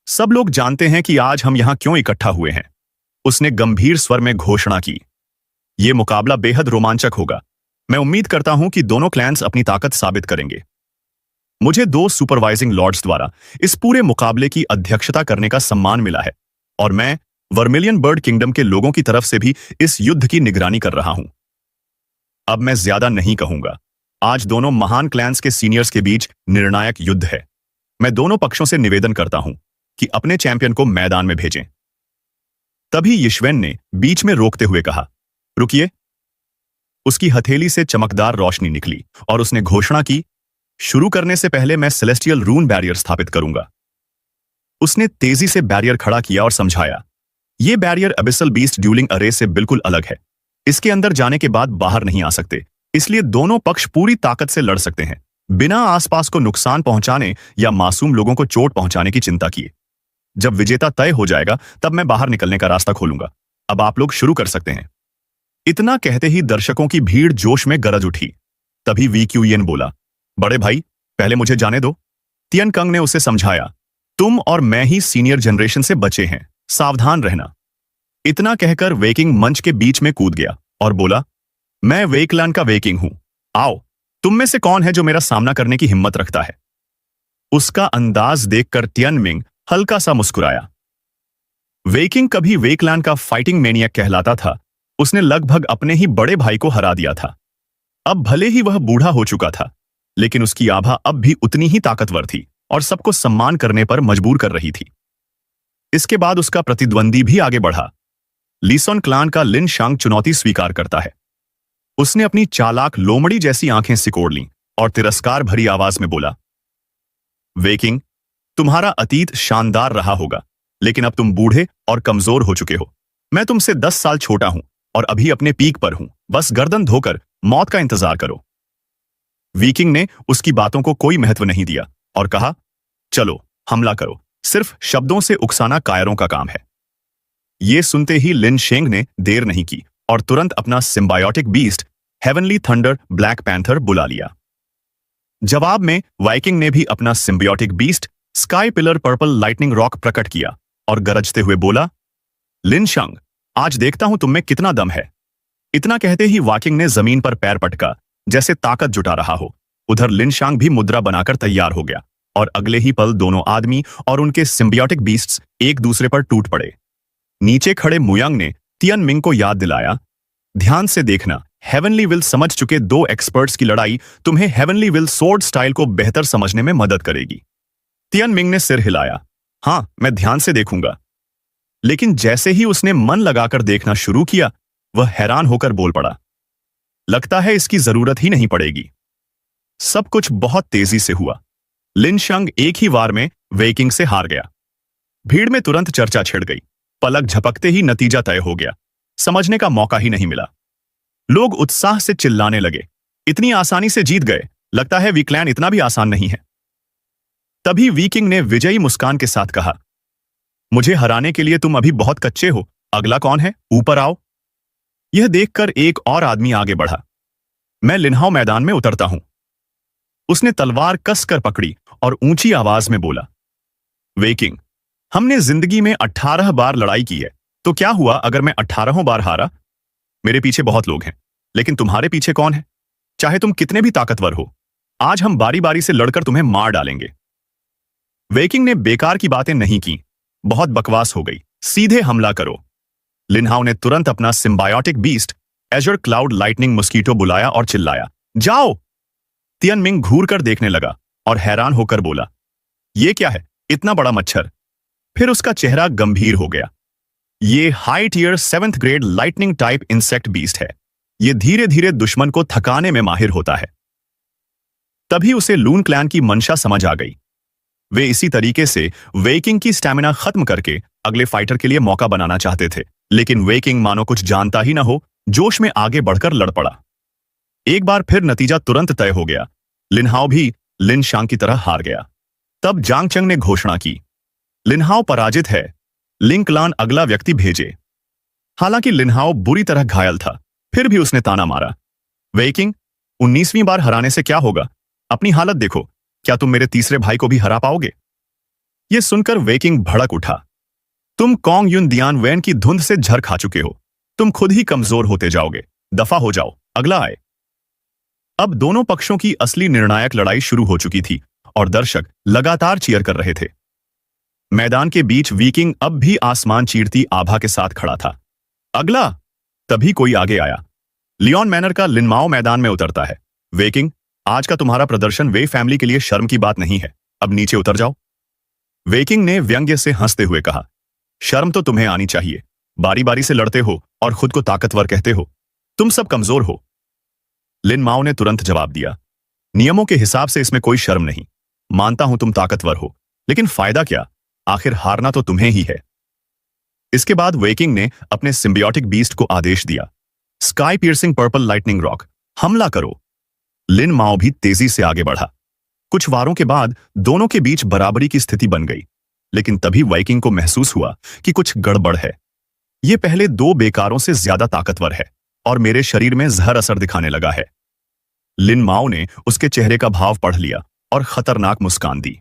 सब लोग जानते हैं कि आज हम यहां क्यों इकट्ठा हुए हैं। उसने गंभीर स्वर में घोषणा की, यह मुकाबला बेहद रोमांचक होगा। मैं उम्मीद करता हूं कि दोनों क्लैन्स अपनी ताकत साबित करेंगे। मुझे 2 सुपरवाइजिंग लॉर्ड्स द्वारा इस पूरे मुकाबले की अध्यक्षता करने का सम्मान मिला है और मैं वर्मिलियन बर्ड किंगडम के लोगों की तरफ से भी इस युद्ध की निगरानी कर रहा हूं। अब मैं ज्यादा नहीं कहूंगा। आज दोनों महान क्लैन्स के सीनियर्स के बीच निर्णायक युद्ध है। मैं दोनों पक्षों से निवेदन करता हूं कि अपने चैंपियन को मैदान में भेजें। तभी यिश्वेन ने बीच में रोकते हुए कहा, रुकिए। उसकी हथेली से चमकदार रोशनी निकली और उसने घोषणा की, शुरू करने से पहले मैं सेलेस्टियल रून बैरियर स्थापित करूंगा। उसने तेजी से बैरियर खड़ा किया और समझाया, यह बैरियर एबिसल बीस्ट ड्यूलिंग अरे से बिल्कुल अलग है। इसके अंदर जाने के बाद बाहर नहीं आ सकते, इसलिए दोनों पक्ष पूरी ताकत से लड़ सकते हैं, बिना आसपास को नुकसान पहुंचाने या मासूम लोगों को चोट पहुंचाने की चिंता किए। जब विजेता तय हो जाएगा तब मैं बाहर निकलने का रास्ता खोलूंगा। अब आप लोग शुरू कर सकते हैं। इतना कहते ही दर्शकों की भीड़ जोश में गरज उठी। तभी वी क्यूयेन बोला, बड़े भाई, पहले मुझे जाने दो। तियनकंग ने उसे समझाया, तुम और मैं ही सीनियर जनरेशन से बचे हैं, सावधान रहना। इतना कहकर वेकिंग मंच के बीच में कूद गया और बोला, मैं वेकलैंड का वेकिंग हूं। आओ, तुम में से कौन है जो मेरा सामना करने की हिम्मत रखता है? उसका अंदाज देखकर तियनमिंग हल्का सा मुस्कुराया। वेकिंग कभी वेकलैंड का फाइटिंग मैनियक कहलाता था। उसने लगभग अपने ही बड़े भाई को हरा दिया था। अब भले ही वह बूढ़ा हो चुका था, लेकिन उसकी आभा अब भी उतनी ही ताकतवर थी और सबको सम्मान करने पर मजबूर कर रही थी। इसके बाद उसका प्रतिद्वंदी भी आगे बढ़ा। लीसोन क्लान का लिन शांग चुनौती स्वीकार करता है। उसने अपनी चालाक लोमड़ी जैसी आंखें सिकोड़ लीं और तिरस्कार भरी आवाज में बोला, वेकिंग, तुम्हारा अतीत शानदार रहा होगा, लेकिन अब तुम बूढ़े और कमजोर हो चुके हो। मैं तुमसे 10 साल छोटा हूं और अभी अपने पीक पर हूं। बस गर्दन धोकर मौत का इंतजार करो। वीकिंग ने उसकी बातों को कोई महत्व नहीं दिया और कहा, चलो हमला करो। सिर्फ शब्दों से उकसाना कायरों का काम है। यह सुनते ही लिन शेंग ने देर नहीं की और तुरंत अपना symbiotic beast heavenly thunder black panther बुला लिया। जवाब में वाइकिंग ने भी अपना symbiotic beast sky pillar purple lightning rock प्रकट किया और गरजते हुए बोला, लिन शंग, आज देखता हूं तुम में कितना दम है। इतना कहते ही वाकिंग ने जमीन पर पैर पटका, जैसे ताकत जुटा रहा हो। उधर लिन शांग भी मुद्रा बनाकर तैयार हो गया और अगले ही पल दोनों आदमी और उनके सिम्बियोटिक बीस्ट्स एक दूसरे पर टूट पड़े। नीचे खड़े मुयांग ने तियनमिंग को याद दिलाया, ध्यान से देखना, हेवनली विल समझ चुके 2 एक्सपर्ट्स की लड़ाई तुम्हें हेवनली विल सोर्ड स्टाइल को बेहतर समझने में मदद करेगी। तियनमिंग ने सिर हिलाया, हां, मैं ध्यान से देखूंगा। लेकिन जैसे ही उसने मन लगाकर देखना शुरू किया, वह हैरान होकर बोल पड़ा, लगता है इसकी जरूरत ही नहीं पड़ेगी। सब कुछ बहुत तेजी से हुआ। लिन शंग एक ही वार में वेकिंग से हार गया। भीड़ में तुरंत चर्चा छिड़ गई। पलक झपकते ही नतीजा तय हो गया। समझने का मौका ही नहीं मिला। लोग उत्साह से चिल्लाने लगे, इतनी आसानी से जीत गए, लगता है वीकलैंड इतना भी आसान नहीं है। तभी वीकिंग ने विजयी मुस्कान के साथ कहा, मुझे हराने के लिए तुम अभी बहुत कच्चे हो, अगला कौन है, ऊपर आओ। यह देखकर एक और आदमी आगे बढ़ा। मैं लिनहाओ मैदान में उतरता हूं। उसने तलवार कसकर पकड़ी और ऊंची आवाज में बोला, वेकिंग, हमने जिंदगी में 18 बार लड़ाई की है, तो क्या हुआ अगर मैं 18 बार हारा? मेरे पीछे बहुत लोग हैं, लेकिन तुम्हारे पीछे कौन है? चाहे तुम कितने भी ताकतवर हो, आज हम बारी बारी से लड़कर तुम्हें मार डालेंगे। वेकिंग ने बेकार की बातें नहीं की। बहुत बकवास हो गई, सीधे हमला करो। लिनहाओ ने तुरंत अपना symbiotic beast azure cloud lightning mosquito बुलाया और चिल्लाया, जाओ। तियनमिंग घूर कर देखने लगा और हैरान होकर बोला, यह क्या है, इतना बड़ा मच्छर? फिर उसका चेहरा गंभीर हो गया। ये high tier 7th grade lightning type insect beast है। यह धीरे धीरे दुश्मन को थकाने में माहिर होता है। तभी उसे लून क्लैन की मंशा समझ आ गई। वे इसी तरीके से वेकिंग की स्टैमिना खत्म करके अगले फाइटर के लिए मौका बनाना चाहते थे, लेकिन वेकिंग मानो कुछ जानता ही ना हो, जोश में आगे बढ़कर लड़ पड़ा। एक बार फिर नतीजा तुरंत तय हो गया। लिनहाओ भी लिन शांग की तरह हार गया। तब जांग चंग ने घोषणा की, लिनहाओ पराजित है, लिंग क्लान अगला व्यक्ति भेजे। हालांकि लिनहाओ बुरी तरह घायल था, फिर भी उसने ताना मारा, वेकिंग, 19वीं बार हराने से क्या होगा? अपनी हालत देखो, क्या तुम मेरे तीसरे भाई को भी हरा पाओगे? यह सुनकर वेकिंग भड़क उठा, तुम कॉन्ग युन दियान वैन की धुंध से झर खा चुके हो, तुम खुद ही कमजोर होते जाओगे, दफा हो जाओ, अगला आए। अब दोनों पक्षों की असली निर्णायक लड़ाई शुरू हो चुकी थी और दर्शक लगातार चीयर कर रहे थे। मैदान के बीच वीकिंग अब भी आसमान चीरती आभा के साथ खड़ा था। अगला। तभी कोई आगे आया। लियोन मैनर का लिनमाओ मैदान में उतरता है। वेकिंग, आज का तुम्हारा प्रदर्शन वे फैमिली के लिए शर्म की बात नहीं है, अब नीचे उतर जाओ। वेकिंग ने व्यंग्य से हंसते हुए कहा, शर्म तो तुम्हें आनी चाहिए, बारी बारी से लड़ते हो और खुद को ताकतवर कहते हो, तुम सब कमजोर हो। लिन माओ ने तुरंत जवाब दिया, नियमों के हिसाब से इसमें कोई शर्म नहीं, मानता हूं तुम ताकतवर हो, लेकिन फायदा क्या, आखिर हारना तो तुम्हें ही है। इसके बाद वेकिंग ने अपने सिम्बियोटिक बीस्ट को आदेश दिया, sky piercing purple lightning rock, हमला करो। लिन माओ भी तेजी से आगे बढ़ा। कुछ वारों के बाद दोनों के बीच बराबरी की स्थिति बन गई, लेकिन तभी वाइकिंग को महसूस हुआ कि कुछ गड़बड़ है। ये पहले दो बेकारों से ज्यादा ताकतवर है और मेरे शरीर में जहर असर दिखाने लगा है। लिन माओ ने उसके चेहरे का भाव पढ़ लिया और खतरनाक मुस्कान दी।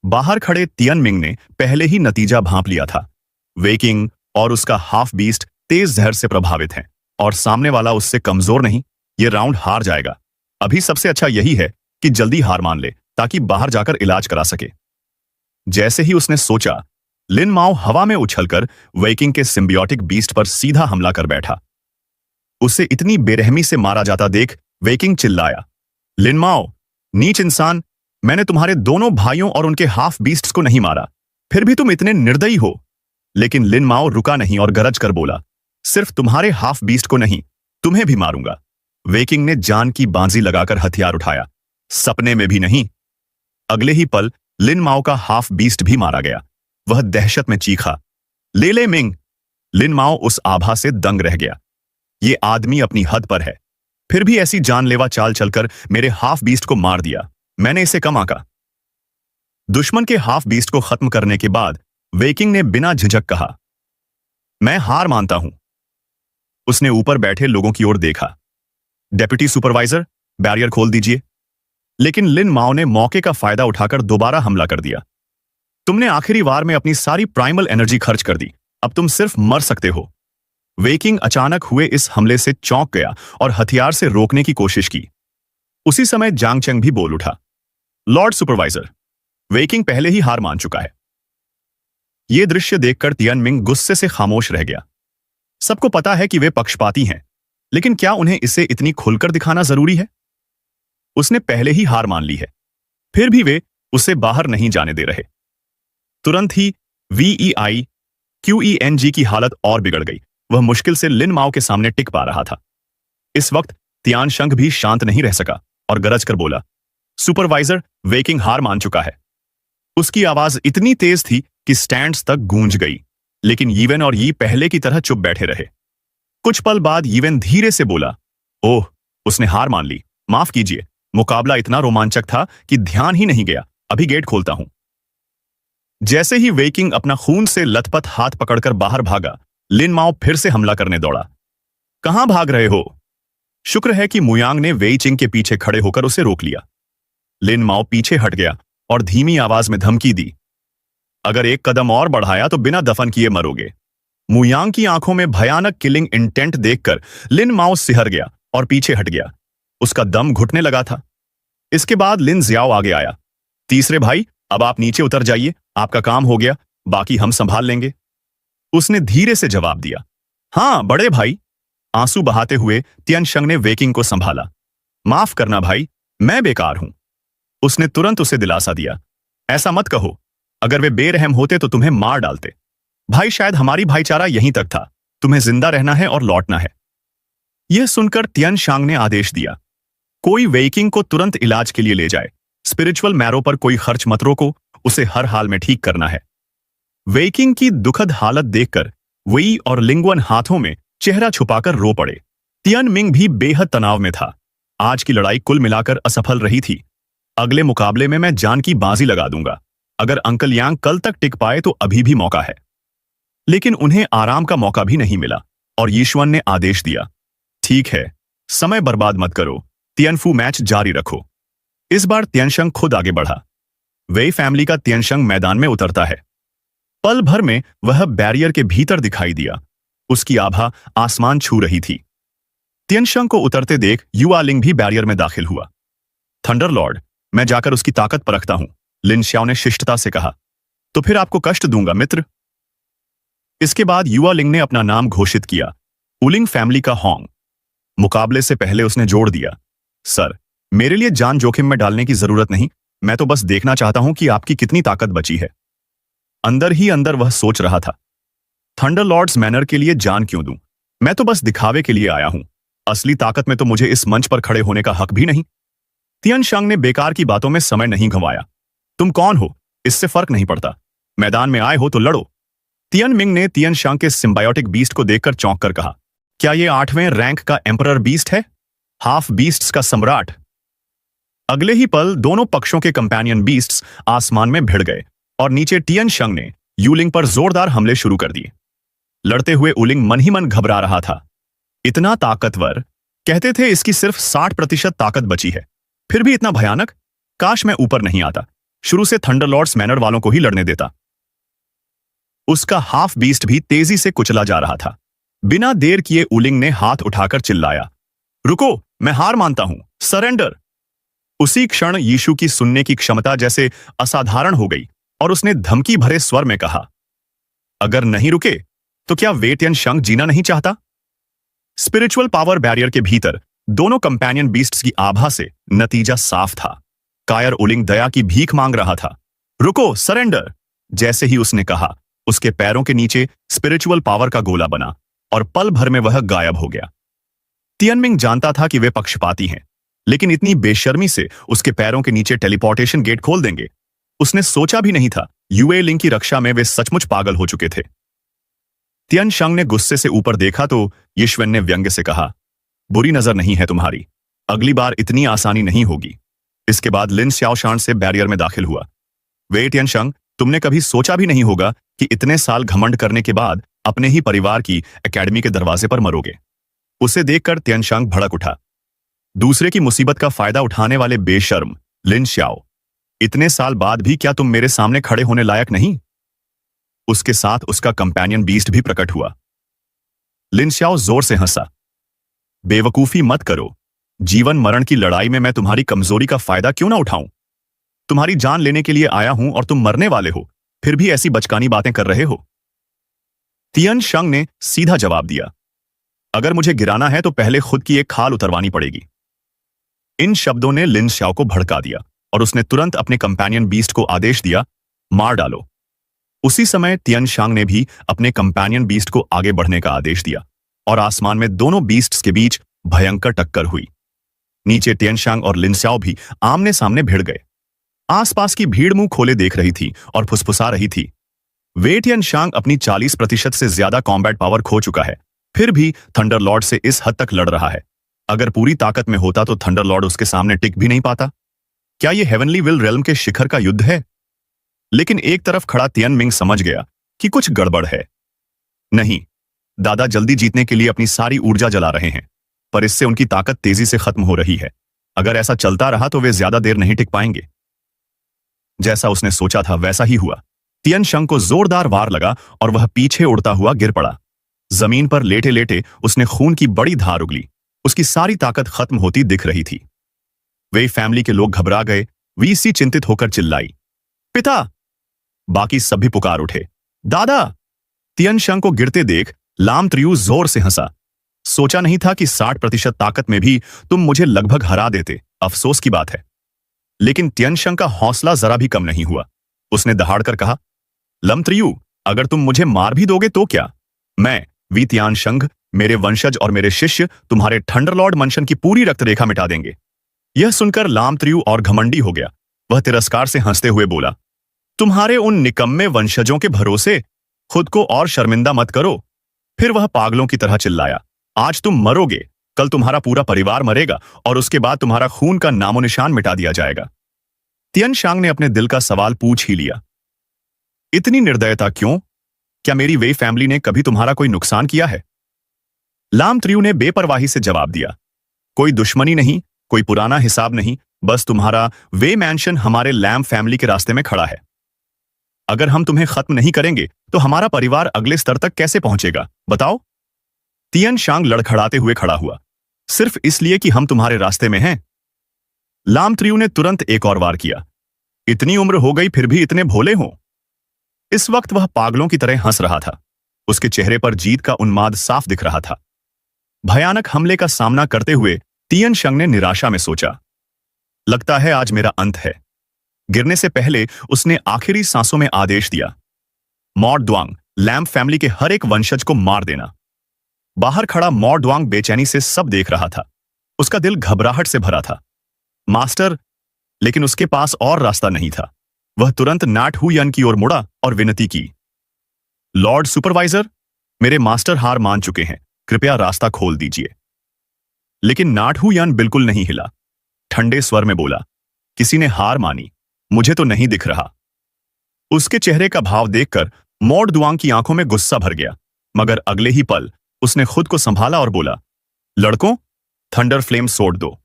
बाहर खड़े तियनमिंग ने पहले ही नतीजा भांप लिया था। वेकिंग और उसका हाफ बीस्ट तेज जहर से प्रभावित हैं और सामने वाला उससे कमजोर नहीं, ये राउंड हार जाएगा। अभी सबसे अच्छा यही है कि जल्दी हार मान ले ताकि बाहर जाकर इलाज करा सके। जैसे ही उसने सोचा, लिन माओ हवा में उछलकर वेकिंग के सिम्बियोटिक बीस्ट पर सीधा हमला कर बैठा। उसे इतनी बेरहमी से मारा जाता देख वेकिंग चिल्लाया, लिन माओ, नीच इंसान, मैंने तुम्हारे दोनों भाइयों और उनके हाफ बीस्ट्स को नहीं मारा, फिर भी तुम इतने निर्दयी हो। लेकिन लिन माओ रुका नहीं और गरज कर बोला, सिर्फ तुम्हारे हाफ बीस्ट को नहीं, तुम्हें भी मारूंगा। वेकिंग ने जान की बाजी लगाकर हथियार उठाया, सपने में भी नहीं। अगले ही पल लिन माओ का हाफ बीस्ट भी मारा गया। वह दहशत में चीखा, ले मिंग। लिन माओ उस आभा से दंग रह गया। ये आदमी अपनी हद पर है, फिर भी ऐसी जानलेवा चाल चलकर मेरे हाफ बीस्ट को मार दिया, मैंने इसे कम आंका। दुश्मन के हाफ बीस्ट को खत्म करने के बाद वेकिंग ने बिना झिझक कहा, मैं हार मानता हूं। उसने ऊपर बैठे लोगों की ओर देखा, डेप्यूटी सुपरवाइजर, बैरियर खोल दीजिए। लेकिन लिन माओ ने मौके का फायदा उठाकर दोबारा हमला कर दिया। तुमने आखिरी वार में अपनी सारी प्राइमल एनर्जी खर्च कर दी, अब तुम सिर्फ मर सकते हो। वेकिंग अचानक हुए इस हमले से चौंक गया और हथियार से रोकने की कोशिश की। उसी समय जांग चेंग भी बोल उठा, लॉर्ड सुपरवाइजर, वेकिंग पहले ही हार मान चुका है। यह दृश्य देखकर तियनमिंग गुस्से से खामोश रह गया। सबको पता है कि वे पक्षपाती हैं, लेकिन क्या उन्हें इसे इतनी खुलकर दिखाना जरूरी है? उसने पहले ही हार मान ली है, फिर भी वे उसे बाहर नहीं जाने दे रहे। तुरंत ही वीईआई QENG की हालत और बिगड़ गई। वह मुश्किल से लिन माओ के सामने टिक पा रहा था। इस वक्त तियान शंग भी शांत नहीं रह सका और गरज कर बोला, सुपरवाइजर, वेकिंग हार मान चुका है। उसकी आवाज इतनी तेज थी कि स्टैंड्स तक गूंज गई, लेकिन यीवेन और यी पहले की तरह चुप बैठे रहे। कुछ पल बाद यीवेन धीरे से बोला, ओह, उसने हार मान ली। माफ कीजिए, मुकाबला इतना रोमांचक था कि ध्यान ही नहीं गया। अभी गेट खोलता हूं। जैसे ही वेकिंग अपना खून से लथपथ हाथ पकड़कर बाहर भागा, लिन माओ फिर से हमला करने दौड़ा। कहां भाग रहे हो? शुक्र है कि मुयांग ने वेई चिंग के पीछे खड़े होकर उसे रोक लिया। लिन माओ पीछे हट गया और धीमी आवाज में धमकी दी, अगर एक कदम और बढ़ाया तो बिना दफन किए मरोगे। मुयांग की आंखों में भयानक किलिंग इंटेंट देखकर लिन माओ सिहर गया और पीछे हट गया। उसका दम घुटने लगा था। इसके बाद लिन जियाओ आगे आया। तीसरे भाई, अब आप नीचे उतर जाइए, आपका काम हो गया, बाकी हम संभाल लेंगे। उसने धीरे से जवाब दिया, हां बड़े भाई। आंसू बहाते हुए तियानशंग ने वेकिंग को संभाला। माफ करना भाई, मैं बेकार हूं। उसने तुरंत उसे दिलासा दिया, ऐसा मत कहो, अगर वे बेरहम होते तो तुम्हें मार डालते। भाई, शायद हमारी भाईचारा यहीं तक था। तुम्हें जिंदा रहना है और लौटना है। यह सुनकर तियानशांग ने आदेश दिया, कोई वेकिंग को तुरंत इलाज के लिए ले जाए। स्पिरिचुअल मैरो पर कोई खर्च मत रोको, उसे हर हाल में ठीक करना है। वेकिंग की दुखद हालत देखकर वेई और लिंगवन हाथों में चेहरा छुपाकर रो पड़े। तियान मिंग भी बेहद तनाव में था। आज की लड़ाई कुल मिलाकर असफल रही थी। अगले मुकाबले में मैं जान की बाजी लगा दूंगा। अगर अंकल यांग कल तक टिक पाए तो अभी भी मौका है। लेकिन उन्हें आराम का मौका भी नहीं मिला और यीशुअन ने आदेश दिया, ठीक है, समय बर्बाद मत करो, तियानफू मैच जारी रखो। इस बार तियानशंग खुद आगे बढ़ा। वेई फैमिली का तियानशंग मैदान में उतरता है। पल भर में वह बैरियर के भीतर दिखाई दिया। उसकी आभा आसमान छू रही थी। तियानशंग को उतरते देख युआ लिंग भी बैरियर में दाखिल हुआ। थंडर लॉर्ड, मैं जाकर उसकी ताकत परखता हूं, लिन श्याओ ने शिष्टता से कहा। तो फिर आपको कष्ट दूंगा मित्र। इसके बाद युआ लिंग ने अपना नाम घोषित किया, उलिंग फैमिली का होंग। मुकाबले से पहले उसने जोड़ दिया, सर, मेरे लिए जान जोखिम में डालने की जरूरत नहीं, मैं तो बस देखना चाहता हूं कि आपकी कितनी ताकत बची है। अंदर ही अंदर वह सोच रहा था, थंडर लॉर्ड्स मैनर के लिए जान क्यों दूं? मैं तो बस दिखावे के लिए आया हूं। असली ताकत में तो मुझे इस मंच पर खड़े होने का हक भी नहीं। तियानशांग ने बेकार की बातों में समय नहीं गंवाया। तुम कौन हो, इससे फर्क नहीं पड़ता। मैदान में आए हो तो लड़ो। तियान मिंग ने तियानशांग के सिम्बायोटिक बीस्ट को देखकर चौंक कर कहा, क्या यह 8वें रैंक का एम्परर बीस्ट है? हाफ बीस्ट्स का सम्राट। अगले ही पल दोनों पक्षों के कंपेनियन बीस्ट्स आसमान में भिड़ गए और नीचे तियानशंग ने यूलिंग पर जोरदार हमले शुरू कर दिए। लड़ते हुए उलिंग मन ही मन घबरा रहा था। इतना ताकतवर, कहते थे इसकी सिर्फ 60% ताकत बची है, फिर भी इतना भयानक। काश मैं ऊपर नहीं आता, शुरू से थंडरलॉर्ड्स मैनर वालों को ही लड़ने देता। उसका हाफ बीस्ट भी तेजी से कुचला जा रहा था। बिना देर किए उलिंग ने हाथ उठाकर चिल्लाया, रुको, मैं हार मानता हूं, सरेंडर। उसी क्षण यीशु की सुनने की क्षमता जैसे असाधारण हो गई और उसने धमकी भरे स्वर में कहा, अगर नहीं रुके तो क्या वे तियानशंग जीना नहीं चाहता? स्पिरिचुअल पावर बैरियर के भीतर दोनों कंपेनियन बीस्ट्स की आभा से नतीजा साफ था। कायर उलिंग दया की भीख मांग रहा था। रुको, सरेंडर। जैसे ही उसने कहा, उसके पैरों के नीचे स्पिरिचुअल पावर का गोला बना और पल भर में वह गायब हो गया। तियानमिंग जानता था कि वे पक्षपाती हैं, लेकिन इतनी बेशर्मी से उसके पैरों के नीचे टेलीपोर्टेशन गेट खोल देंगे, उसने सोचा भी नहीं था। युए लिंग की रक्षा में वे सचमुच पागल हो चुके थे। तियानशंग ने गुस्से से ऊपर देखा तो यीशुअन ने व्यंग्य से कहा, बुरी नजर नहीं है तुम्हारी, अगली बार इतनी आसानी नहीं होगी। इसके बाद लिन श्याओशान से बैरियर में दाखिल हुआ। वे तियानशंग, तुमने कभी सोचा भी नहीं होगा कि इतने साल घमंड करने के बाद अपने ही परिवार की एकेडमी के दरवाजे पर मरोगे। उसे देखकर तियानशंग भड़क उठा। दूसरे की मुसीबत का फायदा उठाने वाले बेशर्म लिन श्याओ, इतने साल बाद भी क्या तुम मेरे सामने खड़े होने लायक नहीं? उसके साथ उसका कंपेनियन बीस्ट भी प्रकट हुआ। लिन श्याओ जोर से हंसा, बेवकूफी मत करो, जीवन मरण की लड़ाई में मैं तुम्हारी कमजोरी का फायदा क्यों ना उठाऊं? तुम्हारी जान लेने के लिए आया हूं और तुम मरने वाले हो, फिर भी ऐसी बचकानी बातें कर रहे हो। तियानशंग ने सीधा जवाब दिया, अगर मुझे गिराना है तो पहले खुद की एक खाल उतरवानी पड़ेगी। इन शब्दों ने लिन श्याओ को भड़का दिया और उसने तुरंत अपने कंपेनियन बीस्ट को आदेश दिया, मार डालो। उसी समय तियन शांग ने भी अपने कंपेनियन बीस्ट को आगे बढ़ने का आदेश दिया और आसमान में दोनों बीस्ट्स के बीच भयंकर टक्कर हुई। नीचे तियन शांग और लिन स्याओ भी आमने सामने भिड़ गए। आसपास की भीड़ मुंह खोले देख रही थी और फुसफुसा रही थी। वे तियन शांग अपनी 40% से ज्यादा कॉम्बैट पावर खो चुका है, फिर भी थंडर लॉर्ड से इस हद तक लड़ रहा है। अगर पूरी ताकत में होता तो थंडर लॉर्ड उसके सामने टिक भी नहीं पाता। क्या यह हेवनली विल रेल्म के शिखर का युद्ध है? लेकिन एक तरफ खड़ा तियन मिंग समझ गया कि कुछ गड़बड़ है। नहीं, दादा जल्दी जीतने के लिए अपनी सारी ऊर्जा जला रहे हैं, पर इससे उनकी ताकत तेजी से खत्म हो रही है। अगर ऐसा चलता रहा तो वे ज्यादा देर नहीं टिक पाएंगे। जैसा उसने सोचा था वैसा ही हुआ। तियन शंग को जोरदार वार लगा और वह पीछे उड़ता हुआ गिर पड़ा। जमीन पर लेटे लेटे उसने खून की बड़ी धार उगली। उसकी सारी ताकत खत्म होती दिख रही थी। वे फैमिली के लोग घबरा गए। वीसी चिंतित होकर चिल्लाई, पिता! बाकी सभी पुकार उठे, दादा! तियन शंग को गिरते देख लाम त्रियू जोर से हंसा। सोचा नहीं था कि 60% ताकत में भी तुम मुझे लगभग हरा देते। अफसोस की बात है। लेकिन तियन शंग का हौसला जरा भी कम नहीं हुआ। उसने दहाड़कर कहा, लम त्रियू, अगर तुम मुझे मार भी दोगे तो क्या? मैं वी तियान शंग, मेरे वंशज और मेरे शिष्य तुम्हारे थंडरलॉर्ड मंशन की पूरी रक्तरेखा मिटा देंगे। यह सुनकर लाम त्रियू और घमंडी हो गया। वह तिरस्कार से हंसते हुए बोला, तुम्हारे उन निकम्मे वंशजों के भरोसे खुद को और शर्मिंदा मत करो। फिर वह पागलों की तरह चिल्लाया, आज तुम मरोगे, कल तुम्हारा पूरा परिवार मरेगा और उसके बाद तुम्हारा खून का नामो निशान मिटा दिया जाएगा। तियन शांग ने अपने दिल का सवाल पूछ ही लिया, इतनी निर्दयता क्यों? क्या मेरी वे फैमिली ने कभी तुम्हारा कोई नुकसान किया है? लाम त्रियू ने बेपरवाही से जवाब दिया, कोई दुश्मनी नहीं, कोई पुराना हिसाब नहीं, बस तुम्हारा वे मैंशन हमारे लैम फैमिली के रास्ते में खड़ा है। अगर हम तुम्हें खत्म नहीं करेंगे तो हमारा परिवार अगले स्तर तक कैसे पहुंचेगा, बताओ? तियन शांग लड़खड़ाते हुए खड़ा हुआ, सिर्फ इसलिए कि हम तुम्हारे रास्ते में हैं? लाम त्रियू ने तुरंत एक और वार किया, इतनी उम्र हो गई फिर भी इतने भोले हो। इस वक्त वह पागलों की तरह हंस रहा था। उसके चेहरे पर जीत का उन्माद साफ दिख रहा था। भयानक हमले का सामना करते हुए तियन शंग ने निराशा में सोचा, लगता है आज मेरा अंत है। गिरने से पहले उसने आखिरी सांसों में आदेश दिया, मॉड द्वांग, लैम्प फैमिली के हर एक वंशज को मार देना। बाहर खड़ा मॉड द्वांग बेचैनी से सब देख रहा था। उसका दिल घबराहट से भरा था। मास्टर, लेकिन उसके पास और रास्ता नहीं था। वह तुरंत नाट हुयन की ओर मुड़ा और विनती की, लॉर्ड सुपरवाइजर, मेरे मास्टर हार मान चुके हैं, कृपया रास्ता खोल दीजिए। लेकिन नाट हुयन बिल्कुल नहीं हिला। ठंडे स्वर में बोला, किसी ने हार मानी, मुझे तो नहीं दिख रहा। उसके चेहरे का भाव देखकर मॉड द्वांग की आंखों में गुस्सा भर गया, मगर अगले ही पल उसने खुद को संभाला और बोला, लड़कों, थंडर फ्लेम सोड दो।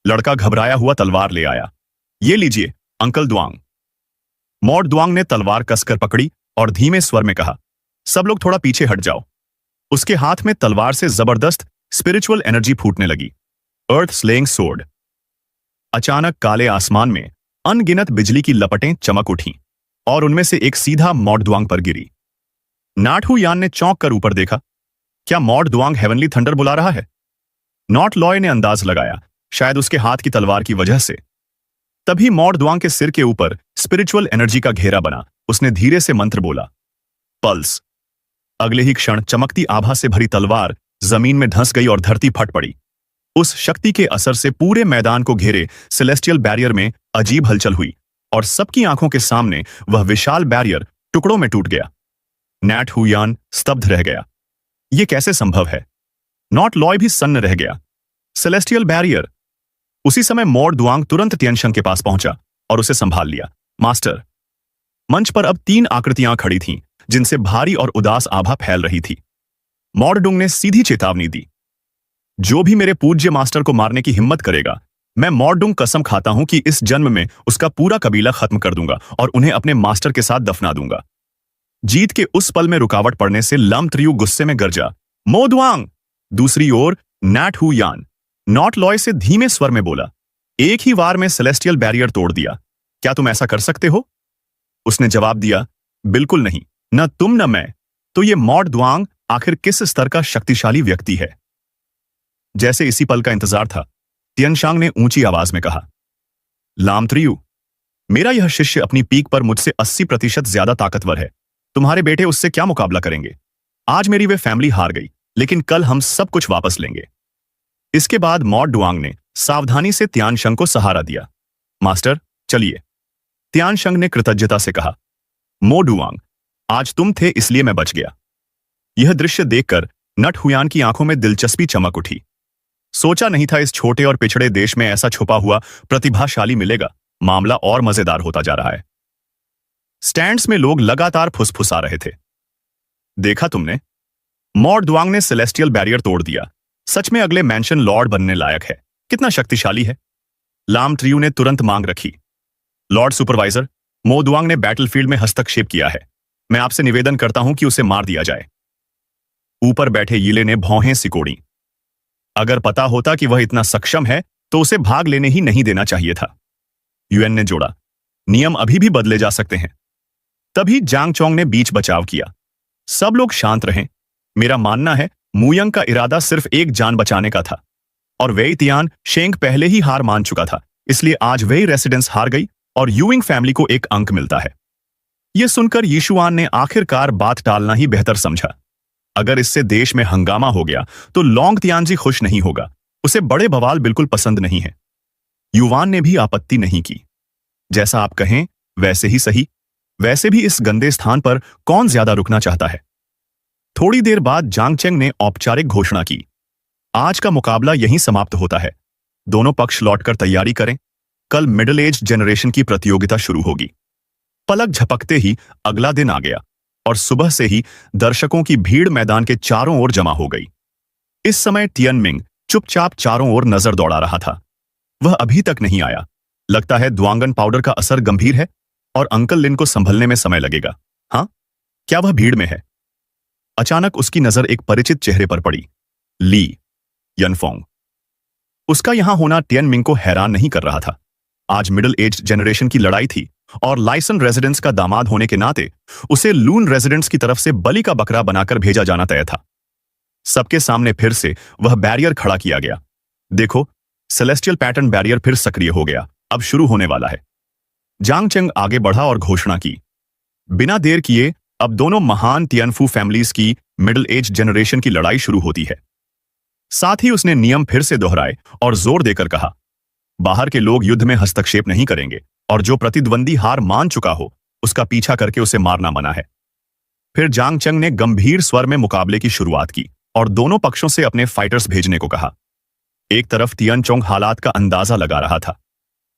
लड़का घबराया हुआ तलवार ले आया। ये लीजिए अंकल द्वांग। मॉड द्वांग ने तलवार कसकर पकड़ी और धीमे स्वर में कहा, सब लोग थोड़ा पीछे हट जाओ। उसके हाथ में तलवार से जबरदस्त स्पिरिचुअल एनर्जी फूटने लगी। अर्थ स्लेइंग सोर्ड। अचानक काले आसमान में अनगिनत बिजली की लपटें चमक उठीं और उनमें से एक सीधा मॉड द्वांग पर गिरी। नाट हुयान ने चौंक कर ऊपर देखा। क्या मॉड द्वांग हेवनली थंडर बुला रहा है? नॉट लॉय ने अंदाज लगाया, शायद उसके हाथ की तलवार की वजह से। तभी मॉड द्वांग के सिर के ऊपर स्पिरिचुअल एनर्जी का घेरा बना। उसने धीरे से मंत्र बोला, पल्स। अगले ही क्षण चमकती आभा से भरी तलवार जमीन में धंस गई और धरती फट पड़ी। उस शक्ति के असर से पूरे मैदान को घेरे सेलेस्टियल बैरियर में अजीब हलचल हुई और सबकी आंखों के सामने वह विशाल बैरियर टुकड़ों में टूट गया। नैट हुयान स्तब्ध रह गया। यह कैसे संभव है? नॉट लॉय भी सन्न रह गया। Celestial barrier. उसी समय मॉड द्वांग तुरंत तियन शंग के पास पहुंचा और उसे संभाल लिया। मास्टर। मंच पर अब 3 आकृतियां खड़ी थीं, जिनसे भारी और उदास आभा फैल रही थी। मॉड डुंग ने सीधी चेतावनी दी, जो भी मेरे पूज्य मास्टर को मारने की हिम्मत करेगा, मैं मॉड डुंग कसम खाता हूं कि इस जन्म में उसका पूरा कबीला खत्म कर दूंगा और उन्हें अपने मास्टर के साथ दफना दूंगा। जीत के उस पल में रुकावट पड़ने से लम त्रियू गुस्से में गरजा, मो द्वांग। दूसरी ओर नैट हुयान नॉट लॉय से धीमे स्वर में बोला, एक ही वार में सेलेस्टियल बैरियर तोड़ दिया। क्या तुम ऐसा कर सकते हो? उसने जवाब दिया, बिल्कुल नहीं, न तुम न मैं। तो ये मॉड द्वांग आखिर किस स्तर का शक्तिशाली व्यक्ति है? जैसे इसी पल का इंतजार था, तियन शांग ने ऊंची आवाज में कहा, लाम त्रियू, मेरा यह शिष्य अपनी पीक पर मुझसे 80% ज्यादा ताकतवर है। तुम्हारे बेटे उससे क्या मुकाबला करेंगे? आज मेरी वे फैमिली हार गई, लेकिन कल हम सब कुछ वापस लेंगे। इसके बाद मो डुआंग ने सावधानी से तियानशंग को सहारा दिया। मास्टर, चलिए, तियानशंग ने कृतज्ञता से कहा। मो डुआंग, आज तुम थे इसलिए मैं बच गया। यह दृश्य देखकर नट हुयान की आंखों में दिलचस्पी चमक उठी। सोचा नहीं था इस छोटे और पिछड़े देश में ऐसा छुपा हुआ प्रतिभाशाली मिलेगा। मामला और मजेदार होता जा रहा है। स्टैंड्स में लोग लगातार फुसफुसा रहे थे। देखा तुमने? मो डुआंग ने सेलेस्टियल बैरियर तोड़ दिया। सच में अगले मैंशन लॉर्ड बनने लायक है। कितना शक्तिशाली है। लाम ट्रियू ने तुरंत मांग रखी। लॉर्ड सुपरवाइजर, मो डुआंग ने बैटलफील्ड में हस्तक्षेप किया है। मैं आपसे निवेदन करता हूं कि उसे मार दिया जाए। ऊपर बैठे यीले ने भौहें सिकोड़ी। अगर पता होता कि वह इतना सक्षम है तो उसे भाग लेने ही नहीं देना चाहिए था। यूएन ने जोड़ा, नियम अभी भी बदले जा सकते हैं। तभी जांग चोंग ने बीच बचाव किया। सब लोग शांत रहें। मेरा मानना है मुयंग का इरादा सिर्फ एक जान बचाने का था और वेई तियान शेंग पहले ही हार मान चुका था, इसलिए आज वेई रेसिडेंस हार गई और यूइंग फैमिली को एक अंक मिलता है। यह सुनकर यीशुआन ने आखिरकार बात टालना ही बेहतर समझा। अगर इससे देश में हंगामा हो गया तो लोंग तियानजी खुश नहीं होगा। उसे बड़े बवाल बिल्कुल पसंद नहीं है। युवान ने भी आपत्ति नहीं की। जैसा आप कहें वैसे ही सही। वैसे भी इस गंदे स्थान पर कौन ज्यादा रुकना चाहता है। थोड़ी देर बाद जांग चेंग ने औपचारिक घोषणा की, आज का मुकाबला यहीं समाप्त होता है। दोनों पक्ष लौटकर तैयारी करें। कल मिडिल एज जनरेशन की प्रतियोगिता शुरू होगी। पलक झपकते ही अगला दिन आ गया और सुबह से ही दर्शकों की भीड़ मैदान के चारों ओर जमा हो गई। इस समय टियन मिंग चुपचाप चारों ओर नजर दौड़ा रहा था। वह अभी तक नहीं आया। लगता है द्वांगन पाउडर का असर गंभीर है और अंकल लिन को संभलने में समय लगेगा। हाँ, क्या वह भीड़ में है? अचानक उसकी नजर एक परिचित चेहरे पर पड़ी। ली यनफोंग। उसका यहां होना टियन मिंग को हैरान नहीं कर रहा था। आज मिडिल एज जनरेशन की लड़ाई थी और लाइसन रेजिडेंट्स का दामाद होने के नाते उसे लून रेजिडेंट्स की तरफ से बलि का बकरा बनाकर भेजा जाना तय था। सबके सामने फिर से वह बैरियर खड़ा किया गया। देखो, सेलेस्टियल पैटर्न बैरियर फिर सक्रिय हो गया। अब शुरू होने वाला है। जांग चेंग आगे बढ़ा और घोषणा की, बिना देर किए अब दोनों महान तियनफू फैमिलीज की मिडिल एज जनरेशन की लड़ाई शुरू होती है। साथ ही उसने नियम फिर से दोहराए और जोर देकर कहा, बाहर के लोग युद्ध में हस्तक्षेप नहीं करेंगे और जो प्रतिद्वंदी हार मान चुका हो उसका पीछा करके उसे मारना मना है। फिर जांग चेंग ने गंभीर स्वर में मुकाबले की शुरुआत की और दोनों पक्षों से अपने फाइटर्स भेजने को कहा। एक तरफ तियन चोंग हालात का अंदाजा लगा रहा था।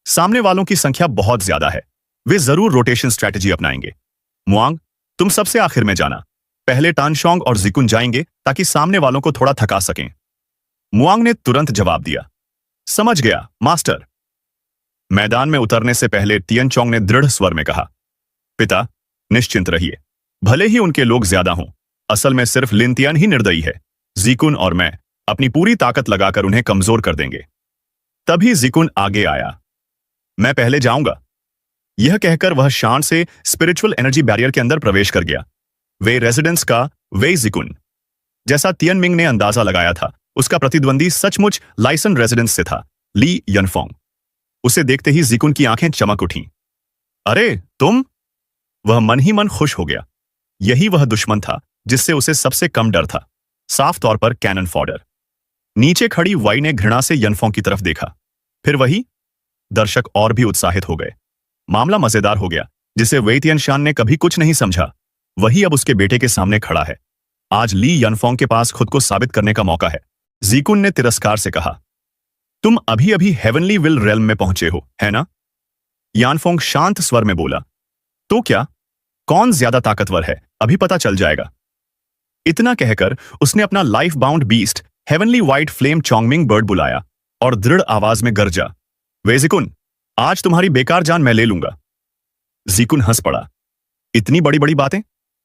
सामने वालों की संख्या बहुत ज्यादा है। वे जरूर रोटेशन स्ट्रेटजी अपनाएंगे। मुआंग, तुम सबसे आखिर में जाना। पहले टानशोंग और जिकुन जाएंगे ताकि सामने वालों को थोड़ा थका सकें। मुआंग ने तुरंत जवाब दिया, समझ गया मास्टर। मैदान में उतरने से पहले तियन चोंग ने दृढ़ स्वर में कहा, पिता, निश्चिंत रहिए। भले ही उनके लोग ज्यादा हों, असल में सिर्फ लिन तियान ही निर्दयी है। जिकुन और मैं अपनी पूरी ताकत लगाकर उन्हें कमजोर कर देंगे। तभी जिकुन आगे आया। मैं पहले जाऊंगा। यह कहकर वह शान से स्पिरिचुअल एनर्जी बैरियर के अंदर प्रवेश कर गया। वे रेजिडेंस का वे जिकुन। जैसा तियन मिंग ने अंदाजा लगाया था, उसका प्रतिद्वंदी सचमुच लाइसन रेजिडेंस से था, ली यनफोंग। उसे देखते ही जिकुन की आंखें चमक उठीं। अरे तुम! वह मन ही मन खुश हो गया। यही वह दुश्मन था जिससे उसे सबसे कम डर था। साफ तौर पर कैनन फॉडर। नीचे खड़ी वाई ने घृणा से यनफोंग की तरफ देखा। फिर वही। दर्शक और भी उत्साहित हो गए। मामला मजेदार हो गया। जिसे वेई तियानशान ने कभी कुछ नहीं समझा, वही अब उसके बेटे के सामने खड़ा है। आज ली यनफोंग के पास खुद को साबित करने का मौका है। जिकुन ने तिरस्कार से कहा, तुम अभी अभी हेवनली विल रेल्म में पहुंचे हो, है ना? यानफोंग शांत स्वर में बोला, तो क्या? कौन ज्यादा ताकतवर है अभी पता चल जाएगा। इतना कहकर उसने अपना life bound beast heavenly white flame Chongming bird बुलाया और दृढ़ आवाज में गरजा, वे जिकुन, आज तुम्हारी बेकार जान मैं ले लूंगा। जिकुन हंस पड़ा। इतनी बड़ी बड़ी बातें?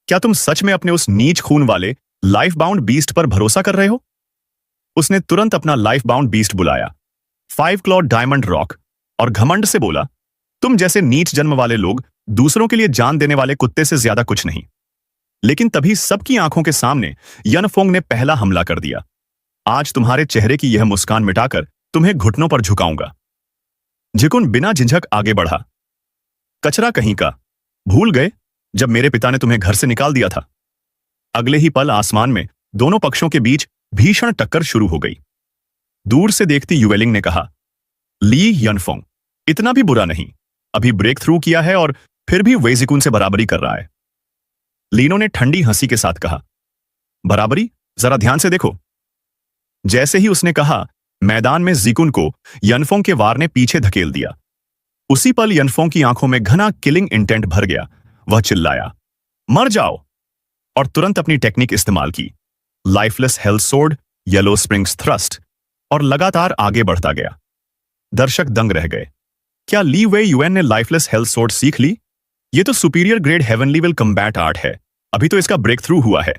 क्या तुम सच में अपने उस नीच खून वाले लाइफ बाउंड बीस्ट पर भरोसा कर रहे हो? उसने तुरंत अपना लाइफ बाउंड बीस्ट बुलाया, 5 क्लॉड डायमंड रॉक, और घमंड से बोला, तुम जैसे नीच जन्म वाले लोग दूसरों के लिए जान देने वाले कुत्ते से ज्यादा कुछ नहीं। लेकिन तभी सबकी आंखों के सामने यनफोंग ने पहला हमला कर दिया। आज तुम्हारे चेहरे की यह मुस्कान मिटाकर तुम्हें घुटनों पर झुकाऊंगा। जिकुन बिना झिझक आगे बढ़ा। कचरा कहीं का, भूल गए जब मेरे पिता ने तुम्हें घर से निकाल दिया था। अगले ही पल आसमान में दोनों पक्षों के बीच भीषण टक्कर शुरू हो गई। दूर से देखती युवेलिंग ने कहा, ली यनफोंग, इतना भी बुरा नहीं, अभी ब्रेक थ्रू किया है और फिर भी वे जिकुन से बराबरी कर रहा है। लीनो ने ठंडी हंसी के साथ कहा, बराबरी? जरा ध्यान से देखो। जैसे ही उसने कहा, मैदान में जिकुन को यनफोंग के वार ने पीछे धकेल दिया। उसी पल यनफोंग की आंखों में घना किलिंग इंटेंट भर गया। वह चिल्लाया, मर जाओ, और तुरंत अपनी टेक्निक इस्तेमाल की, lifeless health sword, yellow springs thrust, और लगातार आगे बढ़ता गया। दर्शक दंग रह गए। क्या ली वे युएन ने लाइफलेस हेल्थ सोर्ड सीख ली? यह तो superior grade heavenly will combat art है, अभी तो इसका ब्रेक थ्रू हुआ है।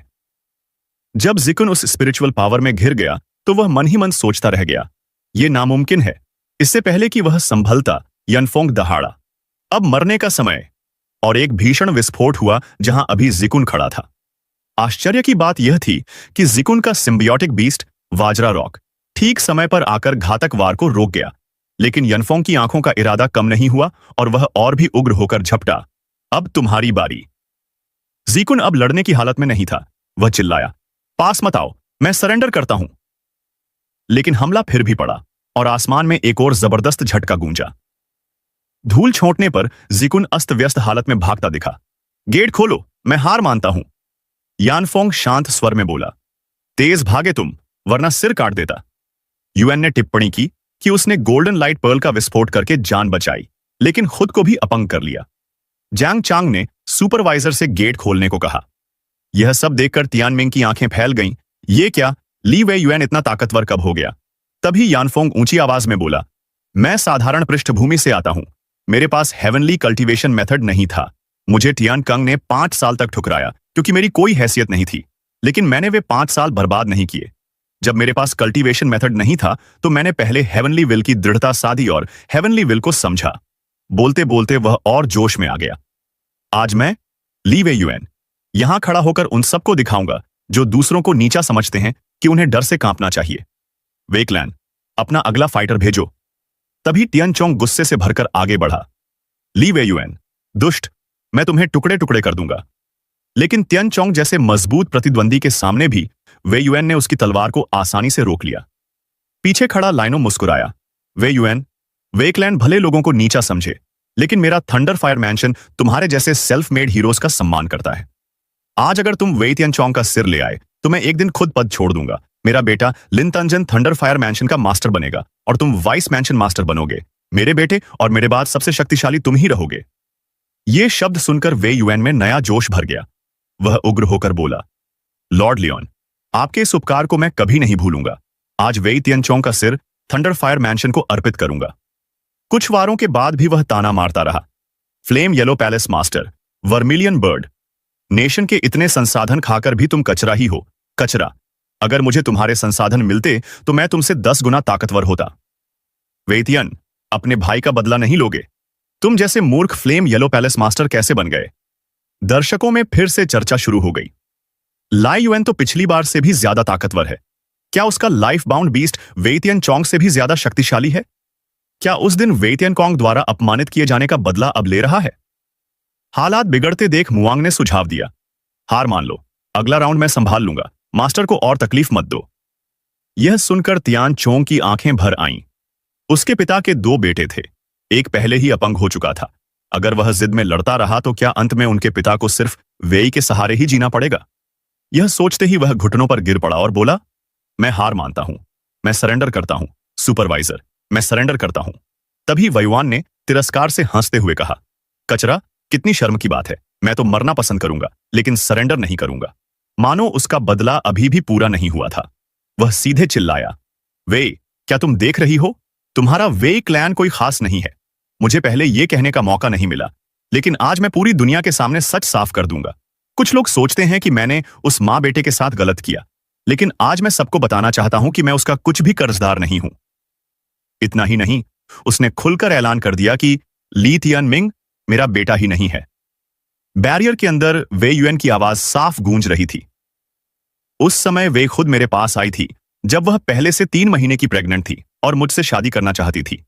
जब जिकुन उस स्पिरिचुअल पावर में घिर गया तो वह मन ही मन सोचता रह गया, यह नामुमकिन है। इससे पहले कि वह संभलता, यनफोंग दहाड़ा, अब मरने का समय, और एक भीषण विस्फोट हुआ जहां अभी जिकुन खड़ा था। आश्चर्य की बात यह थी कि जिकुन का सिम्बियोटिक बीस्ट वाजरा रॉक ठीक समय पर आकर घातक वार को रोक गया, लेकिन यनफोंग की आंखों का इरादा कम नहीं हुआ और वह और भी उग्र होकर झपटा। अब तुम्हारी बारी। जिकुन अब लड़ने की हालत में नहीं था। वह चिल्लाया, पास मत आओ, मैं सरेंडर करता हूं। लेकिन हमला फिर भी पड़ा और आसमान में एक और जबरदस्त झटका गूंजा। धूल छोंकने पर जिकुन अस्त व्यस्त हालत में भागता दिखा। गेट खोलो, मैं हार मानता हूं, यानफोंग शांत स्वर में बोला। तेज भागे तुम, वरना सिर काट देता। यूएन ने टिप्पणी की कि उसने गोल्डन लाइट पर्ल का विस्फोट करके जान बचाई, लेकिन खुद को भी अपंग कर लिया। जैंग चांग ने सुपरवाइजर से गेट खोलने को कहा। यह सब देखकर तियानमिंग की आंखें फैल गईं। ये क्या, ली वे युएन इतना ताकतवर कब हो गया? तभी यानफोंग ऊंची आवाज में बोला, मैं साधारण पृष्ठभूमि से आता हूं, मेरे पास हेवनली कल्टीवेशन मेथड नहीं था। मुझे टियान कंग ने 5 साल तक ठुकराया क्योंकि मेरी कोई हैसियत नहीं थी, लेकिन मैंने वे 5 साल बर्बाद नहीं किए। जब मेरे पास कल्टीवेशन मेथड नहीं था तो मैंने पहले हेवनली विल की दृढ़ता साधी और हेवनली विल को समझा। बोलते बोलते वह और जोश में आ गया। आज मैं, ली वे युएन, यहां खड़ा होकर उन सबको दिखाऊंगा जो दूसरों को नीचा समझते हैं कि उन्हें डर से कांपना चाहिए। वेकलैन, अपना अगला फाइटर भेजो। तभी टियनचोंग गुस्से से भरकर आगे बढ़ा। ली वे युएन, दुष्ट, मैं तुम्हें टुकड़े टुकड़े कर दूंगा। लेकिन टियनचोंग जैसे मजबूत प्रतिद्वंदी के सामने भी वे युएन ने उसकी तलवार को आसानी से रोक लिया। पीछे खड़ा लाइनो मुस्कुराया। वे युएन, वेकलैंड भले लोगों को नीचा समझे, लेकिन मेरा थंडर फायर मैंशन तुम्हारे जैसे सेल्फ मेड हीरोज का सम्मान करता है। आज अगर तुम वे टियनचोंग का सिर ले आए तो मैं एक दिन खुद पद छोड़ दूंगा। मेरा बेटा लिन तंजन थंडर फायर मैंशन का मास्टर बनेगा और तुम वाइस मैंशन मास्टर बनोगे। मेरे बेटे और मेरे बाद सबसे शक्तिशाली तुम ही रहोगे। ये शब्द सुनकर वे युएन में नया जोश भर गया। वह उग्र होकर बोला, लॉर्ड लियोन, आपके इस उपकार को मैं कभी नहीं भूलूंगा। आज वे टियनचोंग का सिर थंडर फायर मैंशन को अर्पित करूंगा। कुछ वारों के बाद भी वह ताना मारता रहा, flame yellow palace master, vermilion bird, nation के इतने संसाधन खाकर भी तुम कचरा ही हो, कचरा। अगर मुझे तुम्हारे संसाधन मिलते तो मैं तुमसे 10 गुना ताकतवर होता। वेतियन, अपने भाई का बदला नहीं लोगे? तुम जैसे मूर्ख फ्लेम येलो पैलेस मास्टर कैसे बन गए? दर्शकों में फिर से चर्चा शुरू हो गई। लाई युएन तो पिछली बार से भी ज्यादा ताकतवर है। क्या उसका लाइफ बाउंड बीस्ट वे टियनचोंग से भी ज्यादा शक्तिशाली है? क्या उस दिन वे टियनचोंग द्वारा अपमानित किए जाने का बदला अब ले रहा है? हालात बिगड़ते देख मुआंग ने सुझाव दिया, हार मान लो, अगला राउंड मैं संभाल लूंगा, मास्टर को और तकलीफ मत दो। यह सुनकर तियानचोंग की आंखें भर आईं। उसके पिता के 2 बेटे थे, एक पहले ही अपंग हो चुका था। अगर वह जिद में लड़ता रहा तो क्या अंत में उनके पिता को सिर्फ वेई के सहारे ही जीना पड़ेगा? यह सोचते ही वह घुटनों पर गिर पड़ा और बोला, मैं हार मानता हूं, मैं सरेंडर करता हूं, सुपरवाइजर, मैं सरेंडर करता हूं। तभी वयुआन ने तिरस्कार से हंसते हुए कहा, कचरा, कितनी शर्म की बात है, मैं तो मरना पसंद करूंगा लेकिन सरेंडर नहीं करूंगा। मानो उसका बदला अभी भी पूरा नहीं हुआ था। वह सीधे चिल्लाया, वे, क्या तुम देख रही हो, तुम्हारा वे क्लैन कोई खास नहीं है। मुझे पहले यह कहने का मौका नहीं मिला, लेकिन आज मैं पूरी दुनिया के सामने सच साफ कर दूंगा। कुछ लोग सोचते हैं कि मैंने उस मां बेटे के साथ गलत किया, लेकिन आज मैं सबको बताना चाहता हूं कि मैं उसका कुछ भी कर्जदार नहीं हूं। इतना ही नहीं, उसने खुलकर ऐलान कर दिया कि ली तियानमिंग मेरा बेटा ही नहीं है। बैरियर के अंदर वे युएन की आवाज साफ गूंज रही थी। उस समय वे खुद मेरे पास आई थी जब वह पहले से 3 महीने की प्रेग्नेंट थी और मुझसे शादी करना चाहती थी।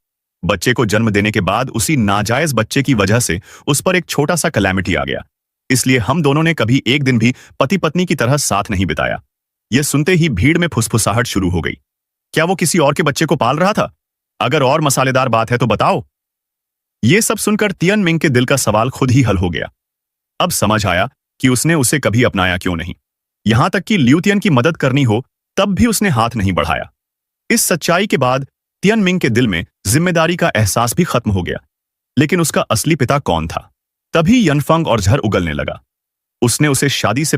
बच्चे को जन्म देने के बाद उसी नाजायज बच्चे की वजह से उस पर एक छोटा सा कैलेमिटी आ गया। इसलिए हम दोनों ने कभी एक दिन भी पति पत्नी की तरह साथ नहीं बिताया। यह सुनते ही भीड़ में फुसफुसाहट शुरू हो गई। क्या वो किसी और के बच्चे को पाल रहा था? अगर और मसालेदार बात है तो बताओ। ये सब सुनकर तियन मिंग के दिल का सवाल खुद ही हल हो गया। अब समझ आया कि उसने उसे कभी अपनाया क्यों नहीं। यहां तक कि ल्यूतियन की मदद करनी हो तब भी उसने हाथ नहीं बढ़ाया। इस सच्चाई के बाद तियन मिंग के दिल में जिम्मेदारी का एहसास भी खत्म हो गया। लेकिन उसका असली पिता कौन था? तभी यनफंग और झर उगलने लगा। उसने उसे शादी से